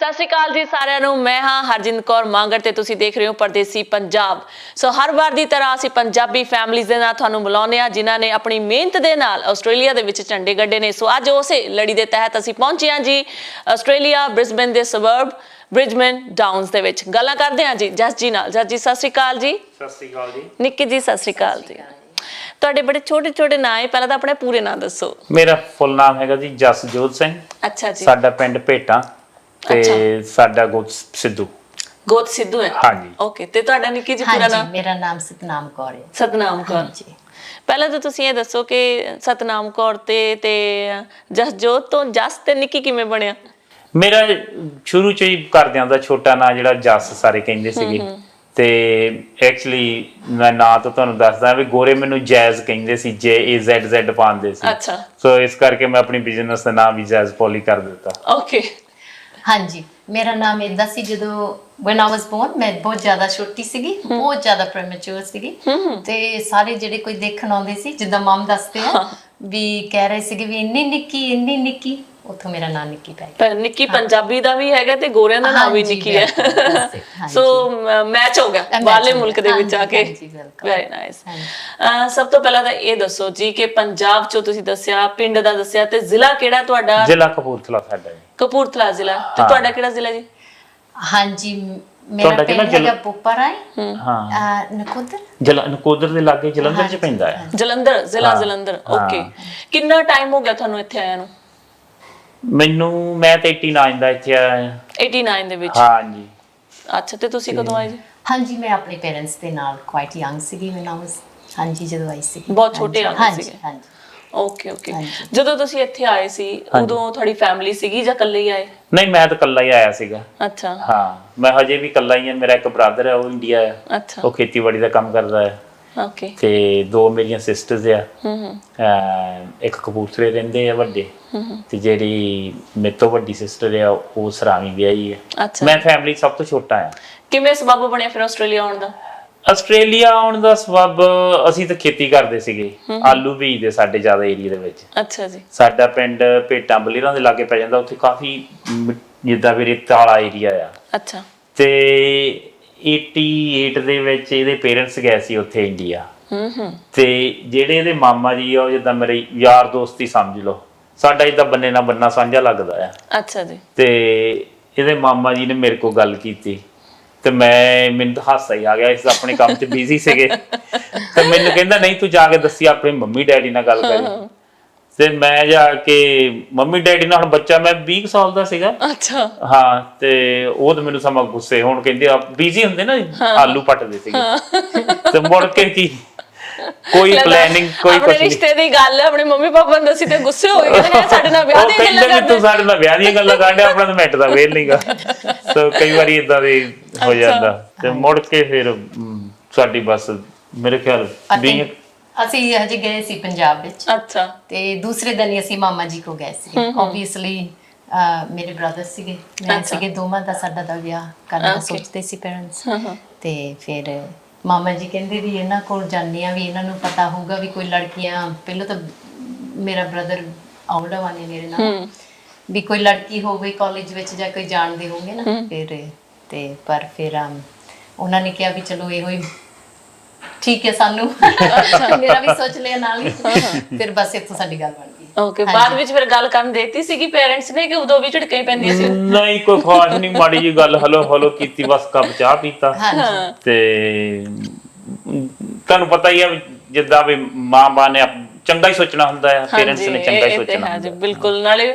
ਸਤਿ ਸ਼੍ਰੀ ਅਕਾਲ ਜੀ ਸਾਰਿਆਂ ਨੂੰ। मैं हाँ हरजिंद कौर मांगर ते तुसी देख रहे हो परदेसी पंजाब। सो हर बार दी तरह असीं पंजाबी फैमिलीज़ दे नाल तुहानूं बुलाउने आ जिन्हां ने अपनी मेहनत दे नाल आस्ट्रेलिया दे विच झंडे गड्ढे ने। सो अज उसे लड़ी दे तहत असीं पहुंचे हां जी आस्ट्रेलिया ब्रिसबेन दे सबर्ब ब्रिजबेन डाउन्स दे विच। गल्लां करदे हां जी जस जी नाल। जस जी सत श्री अकाल जी। सत श्री अकाल जी। निक्की जी सत श्री अकाल जी। तुहाडे बड़े छोटे छोटे नाम है, पहला तां अपने पूरे नाम दसो। मेरा फुल नाम हैगा जी जसजोध सिंह। अच्छा जी। साडा पिंड भेटां ते साडा गोत सिद्धू। गोत सिद्धू है। हाँ जी। ओके ते तुहाडा निक्की जी पूरा नाम? मेरा नाम सतनाम कौर है। सतनाम कौर जी। पहले तो तुसीं ये दसो कि सतनाम कौर ते जसजोध तो जस ते निक्की किवें बणिया? मेरा शुरू च ही घरदियां दा छोटा नाम जिहड़ा जस सारे कहिंदे सीगे ते एक्चुअली मैं ना तो तुहानूं दसदा भी गोरे मैनूं जैज़ कहिंदे सी, JAZZ पांदे सी। अच्छा। सो इस करके मैं अपनी बिजनेस दा नाम भी जैज़ पॉली कर दित्ता। ओके। हाँ जी, मेरा नाम इदा सी जदों when I was born मैं बहुत ज़्यादा छोटी सीगी, बहुत ज़्यादा प्रीमैच्योर सीगी ते सारे ਜਿਹੜੇ ਕੋਈ ਦੇਖਣ ਆਉਂਦੇ ਸੀ ਜਿੱਦਾਂ ਮਮ ਦੱਸਦੇ ਆ ਵੀ ਕਹਿ ਰਹੇ ਸੀਗੇ ਵੀ ਇੰਨੀ ਨਿੱਕੀ ਉੱਥੋਂ ਮੇਰਾ ਨਾਮ ਨਿੱਕੀ ਪੈ ਗਿਆ। ਨਿੱਕੀ ਪੰਜਾਬੀ ਦਾ ਵੀ ਹੈਗਾ ਤੇ ਗੋਰਿਆਂ ਦਾ ਨਾਮ ਵੀ ਨਿੱਕੀ ਹੈ। ਸੋ ਮੈਚ ਹੋ ਗਿਆ ਬਾਹਰਲੇ ਮੁਲਕ ਦੇ ਵਿੱਚ ਆ ਕੇ। Very nice. ਸਭ ਤੋਂ ਪਹਿਲਾਂ ਤਾਂ ਇਹ ਦੱਸੋ ਜੀ ਕਿ ਪੰਜਾਬ ਚੋਂ ਤੁਸੀਂ ਦੱਸਿਆ, ਪਿੰਡ ਦਾ ਦੱਸਿਆ, ਤੇ ਜ਼ਿਲ੍ਹਾ ਕਿਹੜਾ ਤੁਹਾਡਾ? ਜ਼ਿਲ੍ਹਾ ਕਪੂਰਥਲਾ ਸਾਡਾ ਜੀ। ਕਪੂਰਥਲਾ ਜ਼ਿਲ੍ਹਾ। ਤੇ ਤੁਹਾਡਾ ਕਿਹੜਾ ਜ਼ਿਲ੍ਹਾ ਜੀ? ਹਾਂਜੀ ਮੇਰਾ ਪਿੰਡ ਹੈਗਾ ਪੁੱਪਰਾਏ। ਹਾਂ। ਨਕੋਦਰ ਦੇ ਲਾਗੇ ਜਲੰਧਰ ਚ ਪੈਂਦਾ ਹੈ। ਜਲੰਧਰ ਜ਼ਿਲ੍ਹਾ ਜਲੰਧਰ। ਓਕੇ। ਕਿੰਨਾ ਟਾਈਮ ਹੋ ਗਿਆ ਤੁਹਾਨੂੰ ਇੱਥੇ ਆਇਆ ਨੂੰ? ਮੈਨੂੰ ਮੈਂ ਤੇ 89 ਦਾ ਇੱਥੇ ਆਇਆ। 89 ਦੇ ਵਿੱਚ? ਹਾਂ ਜੀ। ਅੱਛਾ ਤੇ ਤੁਸੀਂ ਕਦੋਂ ਆਏ ਜੀ? ਹਾਂਜੀ ਮੈਂ ਆਪਣੇ ਪੇਰੈਂਟਸ ਦੇ ਨਾਲ ਕੁਆਇਟ ਯੰਗ ਸੀਗੀ when I was ਹਾਂਜੀ ਜਦੋਂ ਆਈ ਸੀ। ਬਹੁਤ ਛੋਟੇ ਆ ਸੀਗੇ? ਹਾਂਜੀ। Okay okay. ਜਦੋਂ ਤੁਸੀਂ ਇੱਥੇ ਆਏ ਸੀ ਉਦੋਂ ਤੁਹਾਡੀ ਫੈਮਿਲੀ ਸੀਗੀ ਜਾਂ ਇਕੱਲੇ ਹੀ ਆਏ? ਨਹੀਂ ਮੈਂ ਤਾਂ ਇਕੱਲਾ ਹੀ ਆਇਆ ਸੀਗਾ। ਅੱਛਾ। ਹਾਂ ਮੈਂ ਹਜੇ ਵੀ ਇਕੱਲਾ ਹੀ ਹਾਂ। ਮੇਰਾ ਇੱਕ ਬ੍ਰਦਰ ਹੈ, ਉਹ ਇੰਡੀਆ ਹੈ। ਅੱਛਾ। ਉਹ ਖੇਤੀਬਾੜੀ ਦਾ ਕੰਮ ਕਰਦਾ ਹੈ। ਓਕੇ। ਤੇ ਦੋ ਮੇਰੀਆਂ ਸਿਸਟਰਸ ਆ। ਇੱਕ ਕਪੂਰਥਲੇ ਰਹਿੰਦੇ ਆ ਵੱਡੇ, ਤੇ ਜਿਹੜੀ ਮੇਰੇ ਤੋਂ ਵੱਡੀ ਸਿਸਟਰ ਆ ਉਹ ਸਰਾਵੀ ਵਿਆਹੀ ਹੈ। ਅੱਛਾ। ਮੈਂ ਫੈਮਿਲੀ ਸਭ ਤੋਂ ਛੋਟਾ ਆ। ਕਿਵੇਂ ਸਬੱਬ ਬਣਿਆ ਫਿਰ ਆਸਟ੍ਰੇਲੀਆ ਆਉਣ ਦਾ? ਆਸਟ੍ਰੇਲੀਆ ਆਉਣ ਦਾ ਸਬੱਬ ਅਸੀਂ ਤਾਂ ਖੇਤੀ ਕਰਦੇ ਸੀਗੇ, ਆਲੂ ਬੀਜਦੇ ਸਾਡੇ ਜ਼ਿਆਦਾ ਏਰੀਆ ਦੇ ਵਿੱਚ। ਅੱਛਾ ਜੀ। ਸਾਡਾ ਪਿੰਡ ਭੇਟਾਂ ਬਲੇਰਾਂ ਦੇ ਲਾਗੇ ਪੈ ਜਾਂਦਾ, ਉੱਥੇ ਕਾਫੀ ਜਿੱਦਾਂ ਵੀ ਰੇਤਾ ਵਾਲਾ ਏਰੀਆ ਆ। ਅੱਛਾ। ਤੇ 88 ਦੇ ਵਿੱਚ ਇਹਦੇ ਪੇਰੈਂਟਸ ਗਏ ਸੀ ਉੱਥੇ ਇੰਡੀਆ। ਤੇ ਜਿਹੜੇ ਇਹਦੇ ਮਾਮਾ ਜੀ ਆ ਉਹ ਜਿੱਦਾਂ ਮੇਰੇ ਯਾਰ ਦੋਸਤ ਹੀ ਸਮਝ ਲਓ, ਸਾਡਾ ਏਦਾਂ ਬੰਨੇ ਨਾਲ ਬੰਨਾ ਸਾਂਝਾ ਲੱਗਦਾ ਆ। ਅੱਛਾ ਜੀ। ਤੇ ਇਹਦੇ ਮਾਮਾ ਜੀ ਨੇ ਮੇਰੇ ਕੋਲ ਗੱਲ ਕੀਤੀ ਤੇ ਮੈਨੂੰ ਤਾਂ ਹਾਸਾ ਹੀ ਆ ਗਿਆ। ਇਸ ਆਪਣੇ ਕੰਮ 'ਚ ਬਿਜ਼ੀ ਸੀਗੇ ਤੇ ਮੈਨੂੰ ਕਹਿੰਦਾ ਨਹੀਂ ਤੂੰ ਜਾ ਕੇ ਦੱਸੀ ਆਪਣੇ ਮੰਮੀ ਡੈਡੀ ਨਾਲ ਗੱਲ ਕਰੀ। ਤੇ ਮੈਂ ਜਾ ਕੇ ਮੰਮੀ ਡੈਡੀ ਨਾਲ, ਹੁਣ ਬੱਚਾ ਮੈਂ 20 ਸਾਲ ਦਾ ਸੀਗਾ। ਅੱਛਾ। ਹਾਂ ਤੇ ਉਹ ਤਾਂ ਮੈਨੂੰ ਸਮਾਂ ਗੁੱਸੇ ਹੁਣ ਕਹਿੰਦੇ ਆ ਬਿਜ਼ੀ ਹੁੰਦੇ ਨਾ, ਆਲੂ ਪੱਟਦੇ ਸੀਗੇ। ਤੇ ਮੁੜ ਕੇ ਕੀ ਕੋਈ ਪਲੈਨਿੰਗ ਕੋਈ ਕੁਝ ਨਹੀਂ। ਰਿਸ਼ਤੇ ਦੀ ਗੱਲ ਆਪਣੇ ਮੰਮੀ ਪਾਪਾ ਨੂੰ ਦੱਸੀ ਤੇ ਗੁੱਸੇ ਹੋ ਗਏ ਕਿ ਸਾਡੇ ਨਾਲ ਵਿਆਹ ਦੀਆਂ ਗੱਲਾਂ ਕਰਦੇ। ਤੂੰ ਸਾਡੇ ਨਾਲ ਵਿਆਹ ਦੀਆਂ ਗੱਲਾਂ ਕਰਦੇ, ਆਪਣਾ ਤਾਂ ਮਿੰਟ ਦਾ ਵੇਲ ਨਹੀਂਗਾ। ਸੋ ਕਈ ਵਾਰੀ ਇਦਾਂ ਦੇ ਹੋ ਜਾਂਦਾ। ਤੇ ਮੁੜ ਕੇ ਫਿਰ ਸਾਡੀ ਬਸ ਮੇਰੇ ਖਿਆਲ ਅਸੀਂ ਹਜੇ ਗਏ ਸੀ ਪੰਜਾਬ ਵਿੱਚ। ਅੱਛਾ। ਤੇ ਦੂਸਰੇ ਦਿਨ ਹੀ ਅਸੀਂ ਮਾਮਾ ਜੀ ਕੋ ਗਏ ਸੀ। ਆਬਵੀਅਸਲੀ ਮੇਰੇ ਬ੍ਰਦਰ ਸੀਗੇ, ਮੈਂ ਸੀਗੇ, ਦੋਵਾਂ ਦਾ ਸਾਡਾ ਦਾ ਵਿਆਹ ਕਰਨਾ ਸੋਚਦੇ ਸੀ ਪੇਰੈਂਟਸ। ਤੇ ਫਿਰ ਮਾਮਾ ਜੀ ਕਹਿੰਦੇ ਵੀ ਇਹਨਾਂ ਕੋਲ ਜਾਂਦੇ ਆ ਵੀ ਇਹਨਾਂ ਨੂੰ ਪਤਾ ਹੋਊਗਾ ਵੀ ਕੋਈ ਲੜਕੀਆਂ, ਪਹਿਲਾਂ ਤਾਂ ਮੇਰਾ ਬ੍ਰਦਰ ਆਉਣਾ ਵਾਲੇ ਮੇਰੇ ਨਾਲ, ਵੀ ਕੋਈ ਲੜਕੀ ਹੋਵੇ ਕਾਲਜ ਵਿੱਚ ਜਾਂ ਕੋਈ ਜਾਣਦੇ ਹੋਗੇ ਨਾ। ਫਿਰ ਤੇ ਪਰ ਫਿਰ ਉਹਨਾਂ ਨੇ ਕਿਹਾ ਵੀ ਚਲੋ ਇਹੋ ਹੀ ਠੀਕ ਹੈ ਸਾਨੂੰ। ਮੇਰਾ ਵੀ ਸੋਚ ਲਿਆ ਨਾਲ ਹੀ। ਫਿਰ ਬਸ ਇੱਥੋਂ ਸਾਡੀ ਗੱਲ ਬਣ ਗਈ। ਓਕੇ। ਬਾਅਦ ਵਿੱਚ ਫਿਰ ਗੱਲ ਕਰਨ ਦੇਤੀ ਸੀਗੀ ਪੇਰੈਂਟਸ ਨੇ ਕਿ ਉਦੋਂ ਵੀ ਝਟਕੇ ਪੈਂਦੀਆਂ ਸੀ? ਨਹੀਂ ਕੋਈ ਖਾਸ ਨਹੀਂ, ਮਾੜੀ ਜੀ ਗੱਲ ਹਲੋ ਕੀਤੀ, ਬਸ ਕੱਪ ਚਾਹ ਪੀਤਾ। ਤੇ ਤੁਹਾਨੂੰ ਪਤਾ ਹੀ ਆ ਜਿੱਦਾਂ ਵੀ ਮਾਂ ਨੇ ਚੰਗਾ ਹੀ ਸੋਚਣਾ ਹੁੰਦਾ ਹੈ, ਪੇਰੈਂਟਸ ਨੇ ਚੰਗਾ ਹੀ ਸੋਚਣਾ ਹੁੰਦਾ ਹੈ। ਬਿਲਕੁਲ। ਨਾਲੇ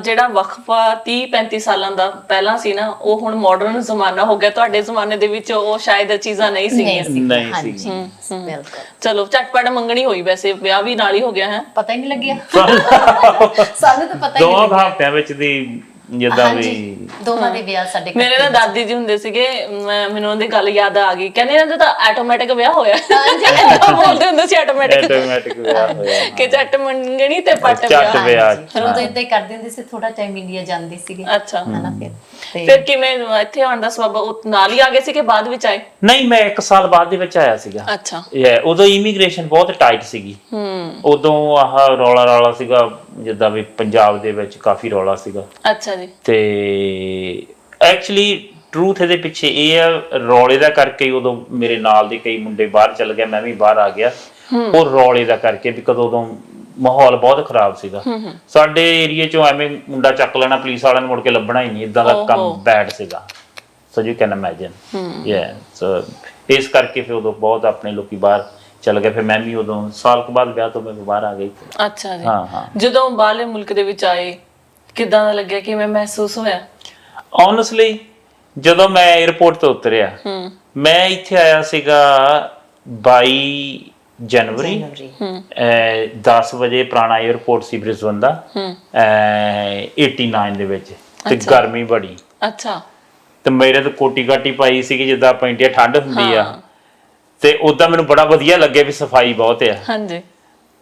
ਜਿਹੜਾ ਵਕਫਾ 30-35 ਸਾਲਾਂ ਦਾ ਪਹਿਲਾਂ ਸੀ ਨਾ, ਉਹ ਹੁਣ ਮਾਡਰਨ ਜ਼ਮਾਨਾ ਹੋ ਗਿਆ। ਤੁਹਾਡੇ ਜ਼ਮਾਨੇ ਦੇ ਵਿੱਚ ਉਹ ਸ਼ਾਇਦ ਚੀਜ਼ਾਂ ਨਹੀਂ ਸੀਗੀਆਂ। ਨਹੀਂ ਸੀ। ਚਲੋ ਝਟਪਟ ਮੰਗਣੀ ਹੋਈ, ਵੈਸੇ ਵਿਆਹ ਵੀ ਨਾਲ ਹੀ ਹੋ ਗਿਆ ਹੈ। ਪਤਾ ਹੀ ਨਹੀਂ ਲੱਗਿਆ ਸਾਨੂੰ ਤਾਂ ਪਤਾ ਹੀ ਨਹੀਂ। 2 ਹਫ਼ਤਿਆਂ ਵਿੱਚ ਦੀ ਜਿੱਦਾਂ ਵੀ ਦੋਵਾਂ ਦੇ ਵਿਆਹ ਸਾਡੇ ਮੇਰੇ ਨਾਲ ਦਾਦੀ ਜੀ ਹੁੰਦੇ ਸੀਗੇ, ਮੈਨੂੰ ਉਹਦੀ ਗੱਲ ਯਾਦ ਆ ਗਈ, ਕਹਿੰਦੇ ਇਹਨਾਂ ਦਾ ਤਾਂ ਆਟੋਮੈਟਿਕ ਵਿਆਹ ਹੋਇਆ। ਬੋਲਦੇ ਹੁੰਦੇ ਸੀ ਆਟੋਮੈਟਿਕ ਵਿਆਹ ਹੋਇਆ ਕਿ ਝੱਟ ਮੰਗਣੀ ਤੇ ਪੱਟ ਵਿਆਹ। ਫਿਰ ਉਦੋਂ ਏਦਾਂ ਹੀ ਕਰਦੇ ਹੁੰਦੇ ਸੀ, ਥੋੜਾ ਟਾਈਮ ਇੰਡੀਆ ਜਾਂਦੇ ਸੀਗੇ। ਅੱਛਾ। ਹਨਾ ਫਿਰ ਕਿਵੇਂ ਇੱਥੇ ਆਉਣ ਦਾ ਸਬਬ ਨਾਲ ਹੀ ਆ ਗਏ ਸੀ ਕਿ ਬਾਅਦ ਵਿੱਚ ਆਏ? ਨਹੀਂ ਮੈਂ 1 ਸਾਲ ਬਾਅਦ ਦੇ ਵਿੱਚ ਆਇਆ ਸੀਗਾ। ਅੱਛਾ। ਉਦੋਂ ਇਮੀਗ੍ਰੇਸ਼ਨ ਬਹੁਤ ਟਾਈਟ ਸੀਗੀ। ਉਦੋਂ ਆਹ ਰੌਲਾ ਸੀਗਾ ਜਿੱਦਾਂ ਵੀ ਪੰਜਾਬ ਦੇ ਵਿੱਚ ਕਾਫੀ ਰੌਲਾ ਸੀਗਾ। ਅੱਛਾ ਜੀ। ਤੇ ਐਕਚੁਅਲੀ ਟਰੂਥ ਇਹਦੇ ਪਿੱਛੇ ਇਹ ਆ, ਰੌਲੇ ਦਾ ਕਰਕੇ ਹੀ ਉਦੋਂ ਮੇਰੇ ਨਾਲ ਦੇ ਕਈ ਮੁੰਡੇ ਬਾਹਰ ਚਲ ਗਏ, ਮੈਂ ਵੀ ਬਾਹਰ ਆ ਗਿਆ। ਉਹ ਰੌਲੇ ਦਾ ਕਰਕੇ ਵੀ ਕਦੋਂ ਉਦੋਂ ਮਾਹੌਲ ਬਹੁਤ ਖਰਾਬ ਸੀਗਾ ਸਾਡੇ ਏਰੀਏ ਚੋਂ। ਐਵੇਂ ਮੁੰਡਾ ਚੱਕ ਲੈਣਾ ਪੁਲਿਸ ਵਾਲਿਆਂ ਨੂੰ ਮੁੜ ਕੇ ਲੱਭਣਾ ਹੀ ਨਹੀਂ, ਇਦਾਂ ਦਾ ਕੰਮ ਬੈਡ ਸੀਗਾ। So you can imagine. So ਇਸ ਕਰਕੇ ਫਿਰ ਉਦੋਂ ਬਹੁਤ ਆਪਣੇ ਲੋਕੀ ਬਾਹਰ ਚਲ ਗਏ। ਫਿਰ ਮੈਂ ਵੀ ਉਦੋਂ ਸਾਲ ਕੁ ਬਾਅਦ ਵਿਆਹ ਤੋਂ ਮੈਂ ਬਾਹਰ ਆ ਗਈ। ਅੱਛਾ ਜੀ। ਹਾਂ। ਜਦੋਂ ਬਾਹਰਲੇ ਮੁਲਕ ਦੇ ਵਿੱਚ ਆਏ ਕਿੱਦਾਂ ਦਾ ਲੱਗਿਆ, ਕਿਵੇਂ ਮਹਿਸੂਸ ਹੋਇਆ? ਓਨੈਸਟਲੀ ਜਦੋਂ ਮੈਂ 에ਅਰਪੋਰਟ ਤੋਂ ਉਤਰਿਆ, ਮੈਂ ਇੱਥੇ ਆਇਆ ਸੀਗਾ 22 ਜਨਵਰੀ 10 ਵਜੇ। ਪੁਰਾਣਾ 에ਅਰਪੋਰਟ ਸੀ ਬ੍ਰਿਸਬਨ ਦਾ 89 ਦੇ ਵਿੱਚ, ਤੇ ਗਰਮੀ ਬੜੀ। ਅੱਛਾ। ਤੇ ਮੇਰੇ ਤਾਂ ਕੋਟੀ ਕਾਟੀ ਪਾਈ ਸੀਗੀ ਜਿੱਦਾਂ ਆਪਾਂ ਇੰਡੀਆ ਠੰਡ ਹੁੰਦੀ ਆ, ਤੇ ਉਦਾਂ ਮੈਨੂੰ ਬੜਾ ਵਧੀਆ ਲੱਗਿਆ ਵੀ ਸਫਾਈ ਬਹੁਤ ਆ। ਹਾਂਜੀ।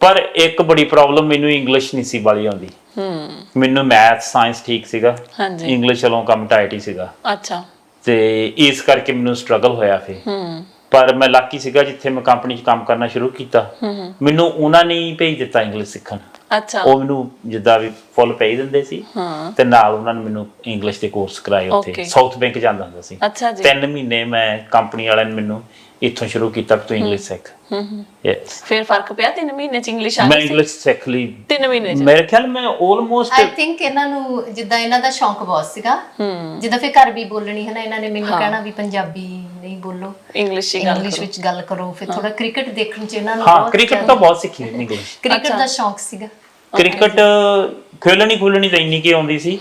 ਪਰ ਇੱਕ ਬੜੀ ਪ੍ਰੋਬਲਮ, ਮੈਨੂੰ ਇੰਗਲਿਸ਼ ਨਹੀਂ ਸੀ ਵਾਲੀ ਆਉਂਦੀ। ਮੈਨੂੰ ਮੈਥ ਸਾਇੰਸ ਠੀਕ ਸੀਗਾ, ਇੰਗਲਿਸ਼ ਵੱਲੋਂ ਕੰਮ ਟਾਈਟ ਹੀ ਸੀਗਾ। ਅੱਛਾ। ਤੇ ਇਸ ਕਰਕੇ ਮੈਨੂੰ ਸਟਰਗਲ ਹੋਇਆ ਫਿਰ। ਪਰ ਮੈਂ ਲੱਕੀ ਸੀਗਾ, ਜਿੱਥੇ ਮੈਂ ਕੰਪਨੀ 'ਚ ਕੰਮ ਕਰਨਾ ਸ਼ੁਰੂ ਕੀਤਾ ਮੈਨੂੰ ਉਹਨਾਂ ਨੇ ਭੇਜ ਦਿੱਤਾ ਇੰਗਲਿਸ਼ ਸਿੱਖਣ। ਅੱਛਾ। ਉਹ ਮੈਨੂੰ ਜਿੱਦਾਂ ਵੀ ਫੁੱਲ ਪੇ ਦਿੰਦੇ ਸੀ, ਤੇ ਨਾਲ ਉਹਨਾਂ ਨੇ ਮੈਨੂੰ ਇੰਗਲਿਸ਼ ਦੇ ਕੋਰਸ ਕਰਾਏ ਉੱਥੇ। ਸਾਊਥ ਬੈਂਕ ਜਾਂਦਾ ਹੁੰਦਾ ਸੀ। ਅੱਛਾ ਜੀ। 3 ਮਹੀਨੇ ਮੈਂ ਕੰਪਨੀ ਵਾਲਿਆਂ ਨੇ ਮੈਨੂੰ ਇੱਥੋਂ ਸ਼ੁਰੂ ਕੀਤਾ ਤੂੰ ਇੰਗਲਿਸ਼ ਸਿੱਖ। ਯੈਸ। ਫਿਰ ਫਰਕ ਪਿਆ 3 ਮਹੀਨੇ ਚ ਇੰਗਲਿਸ਼ ਆ ਗਈ? ਮੈਂ ਇੰਗਲਿਸ਼ ਸਿੱਖ ਲਈ 3 ਮਹੀਨੇ ਚ। ਮੇਰੇ ਖਿਆਲ ਮੈਂ ਆਲਮੋਸਟ ਆਈ ਥਿੰਕ ਇਹਨਾਂ ਨੂੰ ਜਿੱਦਾਂ ਇਹਨਾਂ ਦਾ ਸ਼ੌਂਕ ਬਹੁਤ ਸੀਗਾ, ਜਿੱਦਾਂ ਫਿਰ ਘਰ ਵੀ ਬੋਲਣੀ ਹੈ ਨਾ, ਇਹਨਾਂ ਨੇ ਮੈਨੂੰ ਕਹਿਣਾ ਵੀ ਪੰਜਾਬੀ ਨਹੀਂ ਬੋਲੋ, ਇੰਗਲਿਸ਼ ਵਿੱਚ ਗੱਲ ਕਰੋ। ਫਿਰ ਥੋੜਾ ਕ੍ਰਿਕਟ ਦੇਖਣ ਚ ਇਹਨਾਂ ਨੂੰ ਹਾਂ, ਕ੍ਰਿਕਟ ਤਾਂ ਬਹੁਤ ਸਿੱਖੀ ਇੰਗਲਿਸ਼। ਕ੍ਰਿਕਟ ਦਾ ਸ਼ੌਂਕ ਸੀਗਾ। ਕ੍ਰਿਕਟ ਖੇਲਣੀ ਤਾਂ ਇੰਨੀ ਕੀ ਆਉਂਦੀ ਸੀ,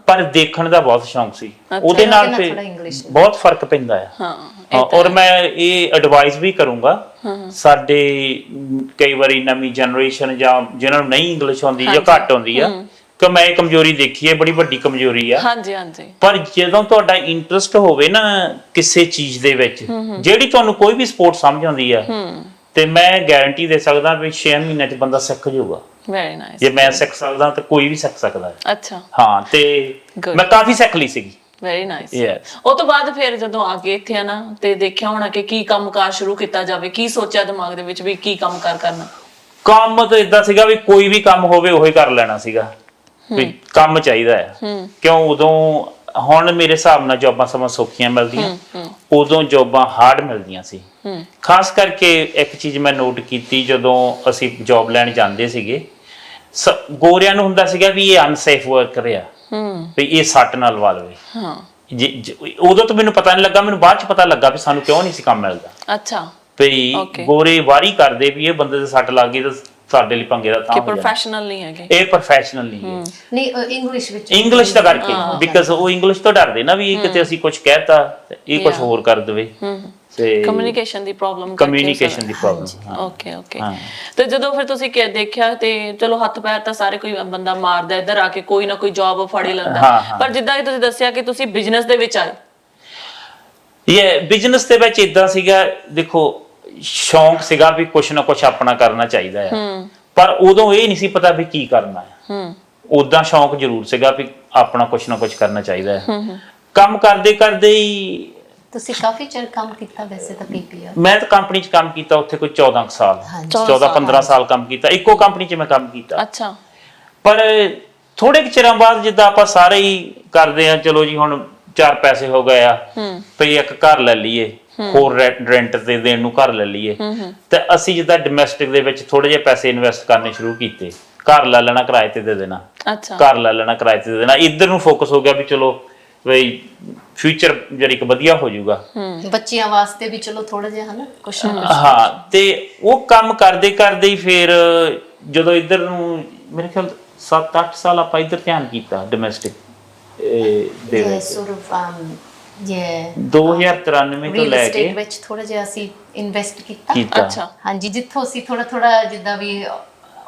ਪਰ ਦੇਖਣ ਦਾ ਬਹੁਤ ਸ਼ੌਂਕ ਸੀ। ਉਹਦੇ ਨਾਲ ਫਿਰ ਬਹੁਤ ਫਰਕ ਪੈਂਦਾ ਆ। ਔਰ ਮੈਂ ਇਹ ਐਡਵਾਈਸ ਵੀ ਕਰੂੰਗਾ ਸਾਡੇ ਕਈ ਵਾਰੀ ਨਵੀਂ ਜਨਰੇਸ਼ਨ ਜਾਂ ਜਿਨ੍ਹਾਂ ਨੂੰ ਨਹੀਂ ਇੰਗਲਿਸ਼ ਆਉਂਦੀ ਜਾਂ ਘੱਟ ਆਉਂਦੀ ਆ, ਕਿ ਮੈਂ ਇਹ ਕਮਜ਼ੋਰੀ ਦੇਖੀ ਹੈ, ਬੜੀ ਵੱਡੀ ਕਮਜ਼ੋਰੀ ਆ। ਹਾਂਜੀ ਹਾਂਜੀ। ਪਰ ਜਦੋਂ ਤੁਹਾਡਾ ਇੰਟਰਸਟ ਹੋਵੇ ਨਾ ਕਿਸੇ ਚੀਜ਼ ਦੇ ਵਿੱਚ, ਜਿਹੜੀ ਤੁਹਾਨੂੰ ਕੋਈ ਵੀ ਸਪੋਰਟ ਸਮਝ ਆਉਂਦੀ ਆ, ਤੇ ਮੈਂ ਗਾਰੰਟੀ ਦੇ ਸਕਦਾ ਵੀ 6 ਮਹੀਨਿਆਂ 'ਚ ਬੰਦਾ ਸਿੱਖ ਜਾਊਗਾ। Very nice. ਜੇ ਮੈਂ ਸਿੱਖ ਸਕਦਾ ਤਾਂ ਕੋਈ ਵੀ ਸਿੱਖ ਸਕਦਾ ਹੈ। ਅੱਛਾ। ਹਾਂ, ਤੇ ਮੈਂ ਕਾਫੀ ਸਿੱਖ ਲਈ ਸੀਗੀ। Very nice. ਉਹ ਤੋਂ ਬਾਅਦ ਫਿਰ ਜਦੋਂ ਆ ਕੇ ਇੱਥੇ ਆ ਨਾ, ਤੇ ਦੇਖਿਆ ਹੋਣਾ ਕਿ ਕੀ ਕੰਮਕਾਰ ਸ਼ੁਰੂ ਕੀਤਾ ਜਾਵੇ, ਕੀ ਸੋਚਿਆ ਦਿਮਾਗ ਦੇ ਵਿੱਚ ਵੀ ਕੀ ਕੰਮਕਾਰ ਕਰਨਾ? ਕੰਮ ਤਾਂ ਇਦਾਂ ਸੀਗਾ ਵੀ ਕੋਈ ਵੀ ਕੰਮ ਹੋਵੇ ਉਹੀ ਕਰ ਲੈਣਾ ਸੀਗਾ, ਵੀ ਕੰਮ ਚਾਹੀਦਾ ਹੈ। ਕਿਉਂ ਉਦੋਂ, ਹੁਣ ਮੇਰੇ ਹਿਸਾਬ ਨਾਲ ਜੋਬਾਂ ਸਮਾਂ ਸੌਖੀਆਂ ਮਿਲਦੀਆਂ, ਉਦੋਂ ਜੋਬਾਂ ਹਾਰਡ ਮਿਲਦੀਆਂ ਸੀ। ਖਾਸ ਕਰਕੇ ਇੱਕ ਚੀਜ਼ ਮੈਂ ਨੋਟ ਕੀਤੀ, ਜਦੋਂ ਅਸੀਂ ਜੋਬ ਲੈਣ ਜਾਂਦੇ ਸੀਗੇ, ਗੋਰਿਆਂ ਨੂੰ ਹੁੰਦਾ ਸੀਗਾ ਵੀ ਇਹ ਅਨਸੇਫ ਵਰਕ ਰਿਹਾ, ਵੀ ਇਹ ਸੱਟ ਨਾਲ ਲਵਾ ਲਵੇ। ਉਦੋਂ ਤਾਂ ਮੈਨੂੰ ਪਤਾ ਨਹੀਂ ਲੱਗਾ, ਮੈਨੂੰ ਬਾਅਦ ਚ ਪਤਾ ਲੱਗਾ ਵੀ ਸਾਨੂੰ ਕਿਉਂ ਨਹੀਂ ਸੀ ਕੰਮ ਮਿਲਦਾ। ਅੱਛਾ। ਵੀ ਗੋਰੇ ਵਾਰੀ ਕਰਦੇ ਵੀ ਇਹ ਬੰਦੇ ਦੇ ਸੱਟ ਲੱਗ ਗਈ ਤਾਂ ਸਾਡੇ ਲਈ ਪੰਗੇ ਦਾ ਤਾਂ ਕਿ ਪ੍ਰੋਫੈਸ਼ਨਲ ਨਹੀਂ ਹੈਗੇ, ਇਹ ਪ੍ਰੋਫੈਸ਼ਨਲ ਨਹੀਂ ਹੈ। ਨਹੀਂ, ਇੰਗਲਿਸ਼ ਵਿੱਚ, ਇੰਗਲਿਸ਼ ਦਾ ਕਰਕੇ, ਬਿਕਾਜ਼ ਉਹ ਇੰਗਲਿਸ਼ ਤੋਂ ਡਰਦੇ ਨਾ ਵੀ ਕਿਤੇ ਅਸੀਂ ਕੁਝ ਕਹਿਤਾ ਇਹ ਕੁਝ ਹੋਰ ਕਰ ਦੇਵੇ। ਤੇ ਕਮਿਊਨੀਕੇਸ਼ਨ ਦੀ ਪ੍ਰੋਬਲਮ ਓਕੇ ਓਕੇ। ਤੇ ਜਦੋਂ ਫਿਰ ਤੁਸੀਂ ਦੇਖਿਆ, ਤੇ ਚਲੋ ਹੱਥ ਪੈਰ ਤਾਂ ਸਾਰੇ ਕੋਈ ਬੰਦਾ ਮਾਰਦਾ, ਇੱਧਰ ਆ ਕੇ ਕੋਈ ਨਾ ਕੋਈ ਜੌਬ ਫੜ ਹੀ ਲੈਂਦਾ, ਪਰ ਜਿੱਦਾਂ ਕਿ ਤੁਸੀਂ ਦੱਸਿਆ ਕਿ ਤੁਸੀਂ ਬਿਜ਼ਨਸ ਦੇ ਵਿੱਚ ਆਏ। ਇਹ ਬਿਜ਼ਨਸ ਦੇ ਵਿੱਚ ਇਦਾਂ ਸੀਗਾ, ਦੇਖੋ ਸ਼ੌਂਕ ਸੀਗਾ ਵੀ ਕੁਛ ਨਾ ਕੁਛ ਆਪਣਾ ਕਰਨਾ ਚਾਹੀਦਾ ਆ, ਪਰ ਉਦੋਂ ਇਹ ਨਹੀਂ ਸੀ ਪਤਾ ਵੀ ਕੀ ਕਰਨਾ ਹੈ। ਉਦਾਂ ਸ਼ੌਂਕ ਜ਼ਰੂਰ ਸੀਗਾ ਵੀ ਆਪਣਾ ਕੁਛ ਨਾ ਕੁਛ ਕਰਨਾ ਚਾਹੀਦਾ ਹੈ। ਕੰਮ ਕਰਦੇ ਕਰਦੇ ਹੀ ਤੁਸੀਂ ਕਾਫੀ ਚਿਰ ਕੰਮ ਕੀਤਾ ਵੈਸੇ ਤਾਂ ਪੀਪੀਆਰ। ਮੈਂ ਤਾਂ ਕੰਪਨੀ 'ਚ ਕੰਮ ਕੀਤਾ ਉੱਥੇ ਕੋਈ 14 ਸਾਲ, 14-15 ਸਾਲ ਕੰਮ ਕੀਤਾ, ਇੱਕੋ ਕੰਪਨੀ 'ਚ ਮੈਂ ਕੰਮ ਕੀਤਾ। ਅੱਛਾ। ਪਰ ਥੋੜੇ ਕੁ ਚਿਰਾਂ ਬਾਅਦ ਜਿੱਦਾਂ ਆਪਾਂ ਸਾਰੇ ਹੀ ਕਰਦੇ ਆ, ਚਲੋ ਜੀ ਹੁਣ 4 ਪੈਸੇ ਹੋ ਗਏ ਆ, ਭਈ ਇੱਕ ਘਰ ਲੈ ਲਈਏ, ਹੋਰ ਰੈਂਟ ਤੇ ਦੇਣ ਨੂੰ ਘਰ ਲੈ ਲਈਏ, ਤੇ ਅਸੀਂ ਜਿੱਦਾਂ ਡੋਮੈਸਟਿਕ ਦੇ ਵਿੱਚ ਥੋੜੇ ਜਿਹੇ ਪੈਸੇ ਇਨਵੈਸਟ ਕਰਨੇ ਸ਼ੁਰੂ ਕੀਤੇ। ਘਰ ਲੈ ਲੈਣਾ, ਕਿਰਾਏ ਤੇ ਦੇ ਦੇਣਾ, ਘਰ ਲੈ ਲੈਣਾ, ਕਿਰਾਏ ਤੇ ਦੇ ਦੇਣਾ। ਇੱਧਰ ਨੂੰ ਫੋਕਸ ਹੋ ਗਿਆ ਵੀ ਚਲੋ ਬਈ ਫਿਊਚਰ ਜਿਹੜੀ ਇੱਕ ਵਧੀਆ ਹੋ ਜਾਊਗਾ ਬੱਚਿਆਂ ਵਾਸਤੇ ਵੀ, ਚਲੋ ਥੋੜਾ ਜਿਹਾ ਹਨਾ ਕੁਛ ਨਾ ਕੁਛ। ਹਾਂ, ਤੇ ਉਹ ਕੰਮ ਕਰਦੇ ਕਰਦੇ ਹੀ ਫਿਰ ਜਦੋਂ ਇੱਧਰ ਨੂੰ ਮੇਰੇ ਖਿਆਲ 7-8 ਸਾਲ ਆਪਾਂ ਇੱਧਰ ਧਿਆਨ ਕੀਤਾ ਡੋਮੈਸਟਿਕ ਦੇ ਵਿੱਚ। 2093 ਤੋਂ ਲੈ ਕੇ ਵਿੱਚ ਥੋੜਾ ਜਿਹਾ ਅਸੀਂ ਇਨਵੈਸਟ ਕੀਤਾ। ਅੱਛਾ। ਹਾਂਜੀ, ਜਿੱਥੋਂ ਅਸੀਂ ਥੋੜਾ ਜਿੱਦਾਂ ਵੀ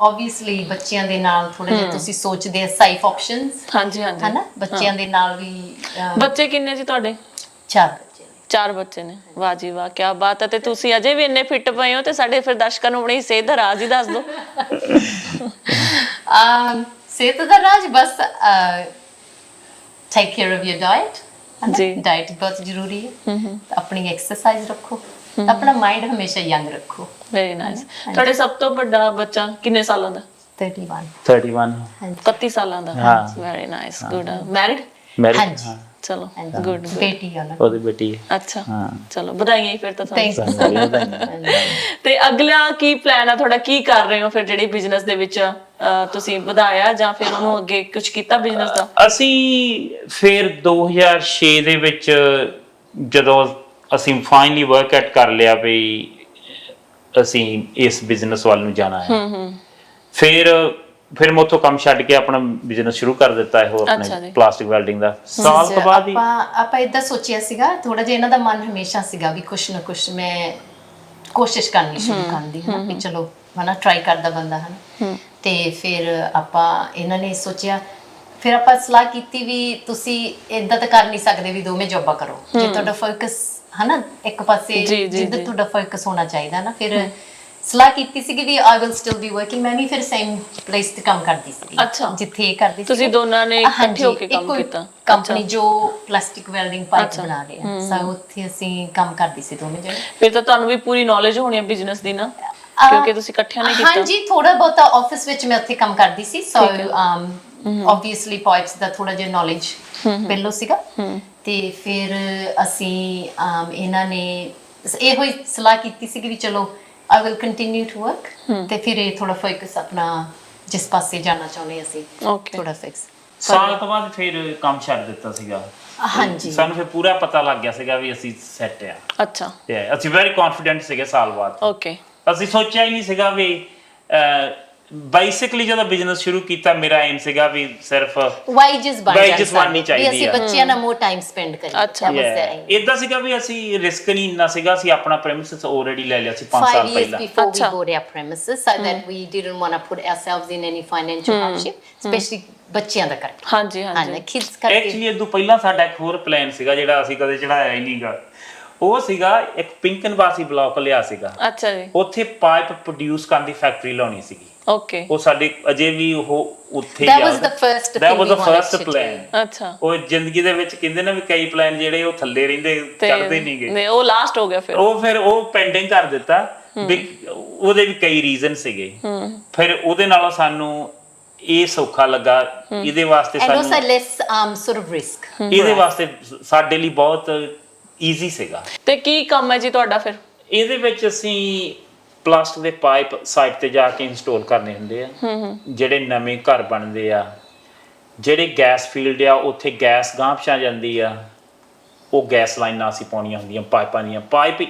obviously ਬੱਚਿਆਂ ਦੇ ਨਾਲ ਥੋੜਾ ਜਿਹਾ ਤੁਸੀਂ ਸੋਚਦੇ ਆ ਸੇਫ ਆਪਸ਼ਨਸ। ਹਾਂਜੀ ਹਾਂਜੀ, ਹਨਾ, ਬੱਚਿਆਂ ਦੇ ਨਾਲ ਵੀ। ਬੱਚੇ ਕਿੰਨੇ ਜੀ ਤੁਹਾਡੇ? 4 ਬੱਚੇ। 4 ਬੱਚੇ ਨੇ। ਵਾਹ ਜੀ ਵਾਹ, ਕੀ ਬਾਤ ਹੈ। ਤੇ ਤੁਸੀਂ ਅਜੇ ਵੀ ਇੰਨੇ ਫਿੱਟ ਪਏ ਹੋ, ਤੇ ਸਾਡੇ ਫਿਰ ਦਰਸ਼ਕਾਂ ਨੂੰ ਆਪਣੀ ਸਿਹਤ ਦਾ ਰਾਜ਼ ਹੀ ਦੱਸ ਦਿਓ। ਸਿਹਤ ਦਾ ਰਾਜ਼ ਬਸ take care of your diet. ਜੀ, ਡਾਈਟ ਬਹੁਤ ਜ਼ਰੂਰੀ ਹੈ। ਆਪਣੀ ਐਕਸਰਸਾਈਜ਼ ਰੱਖੋ, ਆਪਣਾ ਮਾਈਂਡ ਹਮੇਸ਼ਾ ਯੰਗ ਰੱਖੋ। Very nice. ਤੁਹਾਡੇ ਸਭ ਤੋਂ ਵੱਡਾ ਬੱਚਾ ਕਿੰਨੇ ਸਾਲਾਂ ਦਾ? 31 31 31 ਸਾਲਾਂ ਦਾ ਹਾਂ। Very nice good married marriage ਹਾਂਜੀ ਚਲੋ ਹਾਂਜੀ ਗੁੱਡ ਬੇਟੀ ਆ ਉਹਨਾਂ ਉਹਦੀ ਬੇਟੀ ਹੈ ਅੱਛਾ ਹਾਂ ਚਲੋ ਵਧਾਈਆਂ ਜੀ ਫਿਰ ਤਾਂ ਤੁਹਾਨੂੰ Thanks. ਸਾਰੀਆਂ ਵਧਾਈਆਂ। ਤੇ ਅਗਲਾ ਕੀ ਪਲਾਨ ਆ ਤੁਹਾਡਾ ਕੀ ਕਰ ਰਹੇ ਹੋ ਫਿਰ ਜਿਹੜੀ ਬਿਜ਼ਨਸ ਦੇ ਵਿੱਚ ਤੁਸੀਂ ਵਧਾਇਆ ਜਾਂ ਫਿਰ ਉਹਨੂੰ ਅੱਗੇ ਕੁਝ ਕੀਤਾ ਬਿਜ਼ਨਸ ਦਾ ਅਸੀਂ ਫਿਰ 2006 ਦੇ ਵਿੱਚ ਜਦੋਂ ਅਸੀਂ ਫਾਈਨਲੀ ਵਰਕ ਆਊਟ ਕਰ ਲਿਆ ਵੀ ਅਸੀਂ ਇਸ ਬਿਜ਼ਨਸ ਵੱਲ ਨੂੰ ਜਾਣਾ ਹੈ ਫਿਰ ਮੈਂ ਉੱਥੋਂ ਕੰਮ ਛੱਡ ਕੇ ਆਪਣਾ ਬਿਜ਼ਨਸ ਸ਼ੁਰੂ ਕਰ ਦਿੱਤਾ ਹੈ ਹੋਰ ਅੱਛਾ ਆਪਣੇ ਜੀ। ਪਲਾਸਟਿਕ ਵੈਲਡਿੰਗ ਦਾ ਸਾਲ ਤੋਂ ਬਾਅਦ ਹੀ ਆਪਾਂ ਇਦਾਂ ਸੋਚਿਆ ਸੀਗਾ ਥੋੜਾ ਜਿਹਾ ਇਹਨਾਂ ਦਾ ਮਨ ਹਮੇਸ਼ਾ ਸੀਗਾ ਵੀ ਕੁਛ ਨਾ ਕੁਛ ਮੈਂ ਕੋਸ਼ਿਸ਼ ਕਰਨੀ ਸ਼ੁਰੂ ਕਰਨ ਦੀ ਹਨਾ ਵੀ ਚਲੋ ਹਨਾ ਟਰਾਈ ਕਰਦਾ ਬੰਦਾ ਹਨਾ ਤੇ ਫਿਰ ਆਪਾਂ ਇਹਨਾਂ ਨੇ ਸੋਚਿਆ ਫਿਰ ਆਪਾਂ ਸਲਾਹ ਕੀਤੀ ਵੀ ਤੁਸੀਂ ਇਦਾਂ ਤਾਂ ਕਰ ਨਹੀਂ ਸਕਦੇ ਵੀ ਦੋਵੇਂ ਜੌਬਾਂ ਕਰੋ ਜੇ ਤੁਹਾਡਾ ਫੋਕਸ ਹਨਾ ਇੱਕ ਪਾਸੇ ਜਿੱਦ ਤੁਹਾਡਾ ਫੋਕਸ ਹੋਣਾ ਚਾਹੀਦਾ ਨਾ ਫਿਰ ਸਲਾਹ ਕੀਤੀ ਸੀਗੀ ਵੀ I will still be working ਮੈਂ ਵੀ ਫਿਰ ਸੇਮ ਪਲੇਸ ਤੇ ਕੰਮ ਕਰਦੀ ਸੀ ਅੱਛਾ ਜਿੱਥੇ ਇਹ ਕਰਦੀ ਸੀ ਤੁਸੀਂ ਦੋਨਾਂ ਨੇ ਇਕੱਠੇ ਹੋ ਕੇ ਕੰਮ ਕੀਤਾ ਕੰਪਨੀ ਜੋ ਪਲਾਸਟਿਕ ਵੈਲਡਿੰਗ ਪਾਈਪ ਬਣਾ ਰਹੇ ਆ ਸੋ ਉੱਥੇ ਅਸੀਂ ਕੰਮ ਕਰਦੀ ਸੀ ਦੋਵੇਂ ਜਣੇ ਫਿਰ ਤਾਂ ਤੁਹਾਨੂੰ ਵੀ ਪੂਰੀ ਨੌਲੇਜ ਹੋਣੀ ਹੈ ਬਿਜ਼ਨਸ ਦੀ ਨਾ ਕਿਉਂਕਿ ਤੁਸੀਂ ਇਕੱਠਿਆਂ ਨੇ ਕੀਤਾ ਹਾਂਜੀ ਥੋੜਾ ਬਹੁਤਾ ਆਫਿਸ ਵਿੱਚ ਮੈਂ ਉੱਥੇ ਕੰਮ ਕਰਦੀ ਸੀ ਸੋ ਆਬਵੀਅਸਲੀ ਪਾਈਪਸ ਦਾ ਥੋੜਾ ਜਿਹਾ ਨੌਲੇਜ ਪਹਿਲਾਂ ਸੀਗਾ ਤੇ ਫਿਰ ਅਸੀਂ ਇਹਨਾਂ ਨੇ ਇਹੋ ਹੀ ਸਲਾਹ ਕੀਤੀ ਸੀ ਕਿ ਵੀ ਚਲੋ I will continue to work ਤੇ ਫਿਰ ਇਹ ਥੋੜਾ ਫੋਕਸ ਆਪਣਾ ਜਿਸ ਪਾਸੇ ਜਾਣਾ ਚਾਹੁੰਦੇ ਅਸੀਂ ਥੋੜਾ ਫਿਕਸ ਸਾਲ ਤੋਂ ਬਾਅਦ ਫਿਰ ਕੰਮ ਛੱਡ ਦਿੱਤਾ ਸੀਗਾ ਹਾਂਜੀ ਸਾਨੂੰ ਫਿਰ ਪੂਰਾ ਪਤਾ ਲੱਗ ਗਿਆ ਸੀਗਾ ਵੀ ਅਸੀਂ ਸੈੱਟ ਆ ਅੱਛਾ ਤੇ ਅਸੀਂ ਵੈਰੀ ਕੌਨਫੀਡੈਂਟ ਸੀਗੇ ਸਾਲ ਬਾਅਦ ਓਕੇ ਅਸੀਂ ਸੋਚਿਆ ਹੀ ਨਹੀਂ ਸੀਗਾ ਵੀ ਬੇਸਿਕਲੀ ਜਦੋਂ ਬਿਜ਼ਨਸ ਸ਼ੁਰੂ ਕੀਤਾ ਮੇਰਾ ਏਮ ਸੀਗਾ ਵੀ ਸਿਰਫ ਵਾਈਜਸ ਬਣਨੀ ਚਾਹੀਦੀ ਅਸੀਂ ਬੱਚਿਆਂ ਨਾਲ ਮੋਰ ਟਾਈਮ ਸਪੈਂਡ ਕਰੀਏ ਅੱਛਾ ਇਦਾਂ ਸੀਗਾ ਵੀ ਅਸੀਂ ਰਿਸਕ ਨਹੀਂ ਇੰਨਾ ਸੀਗਾ ਅਸੀਂ ਆਪਣਾ ਪ੍ਰੈਮਿਸਿਸ ਆਲਰੇਡੀ ਲੈ ਲਿਆ ਸੀ 5 ਸਾਲ 5 years ਪਹਿਲਾਂ before we bought our premises so that we didn't want to put ourselves in any financial hardship especially ਬੱਚਿਆਂ ਦਾ ਕਰਕੇ ਹਾਂਜੀ ਹਾਂਜੀ kids ਕਰਕੇ ਐਕਚੁਅਲੀ ਇਦੋਂ ਪਹਿਲਾਂ ਸਾਡਾ ਇੱਕ ਹੋਰ ਪਲਾਨ ਸੀਗਾ ਜਿਹੜਾ ਅਸੀਂ ਕਦੇ ਚੜਾਇਆ ਹੀ ਨਹੀਂਗਾ ਉਹ ਸੀਗਾ ਇੱਕ ਪਿੰਕਨਵਾਸੀ ਬਲਾਕ ਲਿਆ ਸੀਗਾ ਅੱਛਾ ਜੀ ਉੱਥੇ ਪਾਈਪ ਪ੍ਰੋਡਿਊਸ ਕਰਨ ਦੀ ਫੈਕਟਰੀ ਲਾਉਣੀ ਸੀਗੀ ਓਕੇ ਉਹ ਸਾਡੇ ਅਜੇ ਵੀ ਉਹ ਉੱਥੇ that was the first that thing was we the wanted first to do. plan ਅੱਛਾ ਉਹ ਜ਼ਿੰਦਗੀ ਦੇ ਵਿੱਚ ਕਹਿੰਦੇ ਨੇ ਵੀ ਕਈ ਪਲਾਨ ਜਿਹੜੇ ਉਹ ਥੱਲੇ ਰਹਿੰਦੇ ਚੜਦੇ ਨਹੀਂਗੇ ਨਹੀਂ ਉਹ ਲਾਸਟ ਹੋ ਗਿਆ ਫਿਰ ਉਹ ਪੈਂਡਿੰਗ ਕਰ ਦਿੱਤਾ ਵੀ ਉਹਦੇ ਵੀ ਕਈ ਰੀਜ਼ਨ ਸੀਗੇ ਫਿਰ ਉਹਦੇ ਨਾਲੋਂ ਸਾਨੂੰ ਇਹ ਸੌਖਾ ਲੱਗਾ ਇਹਦੇ ਵਾਸਤੇ and also ਸਾਨੂੰ less sort of risk ਇਹਦੇ ਵਾਸਤੇ ਸਾਡੇ ਲਈ ਬਹੁਤ ਈਜ਼ੀ ਸੀਗਾ ਤੇ ਕੀ ਕੰਮ ਹੈ ਜੀ ਤੁਹਾਡਾ ਫਿਰ ਇਹਦੇ ਵਿੱਚ ਅਸੀਂ ਪਲਾਸਟਿਕ ਦੇ ਪਾਈਪ ਸਾਈਟ ਤੇ ਜਾ ਕੇ ਇੰਸਟਾਲ ਕਰਨੇ ਹੁੰਦੇ ਆ ਜਿਹੜੇ ਨਵੇਂ ਘਰ ਬਣਦੇ ਆ ਜਿਹੜੇ ਗੈਸ ਫੀਲਡ ਆ ਉੱਥੇ ਗੈਸ ਗਾਂਹ ਪਿਛਾ ਜਾਂਦੀ ਆ ਉਹ ਗੈਸ ਲਾਈਨਾਂ ਅਸੀਂ ਪਾਉਣੀਆਂ ਹੁੰਦੀਆਂ ਪਾਈਪਾਂ ਦੀਆਂ ਪਾਈਪ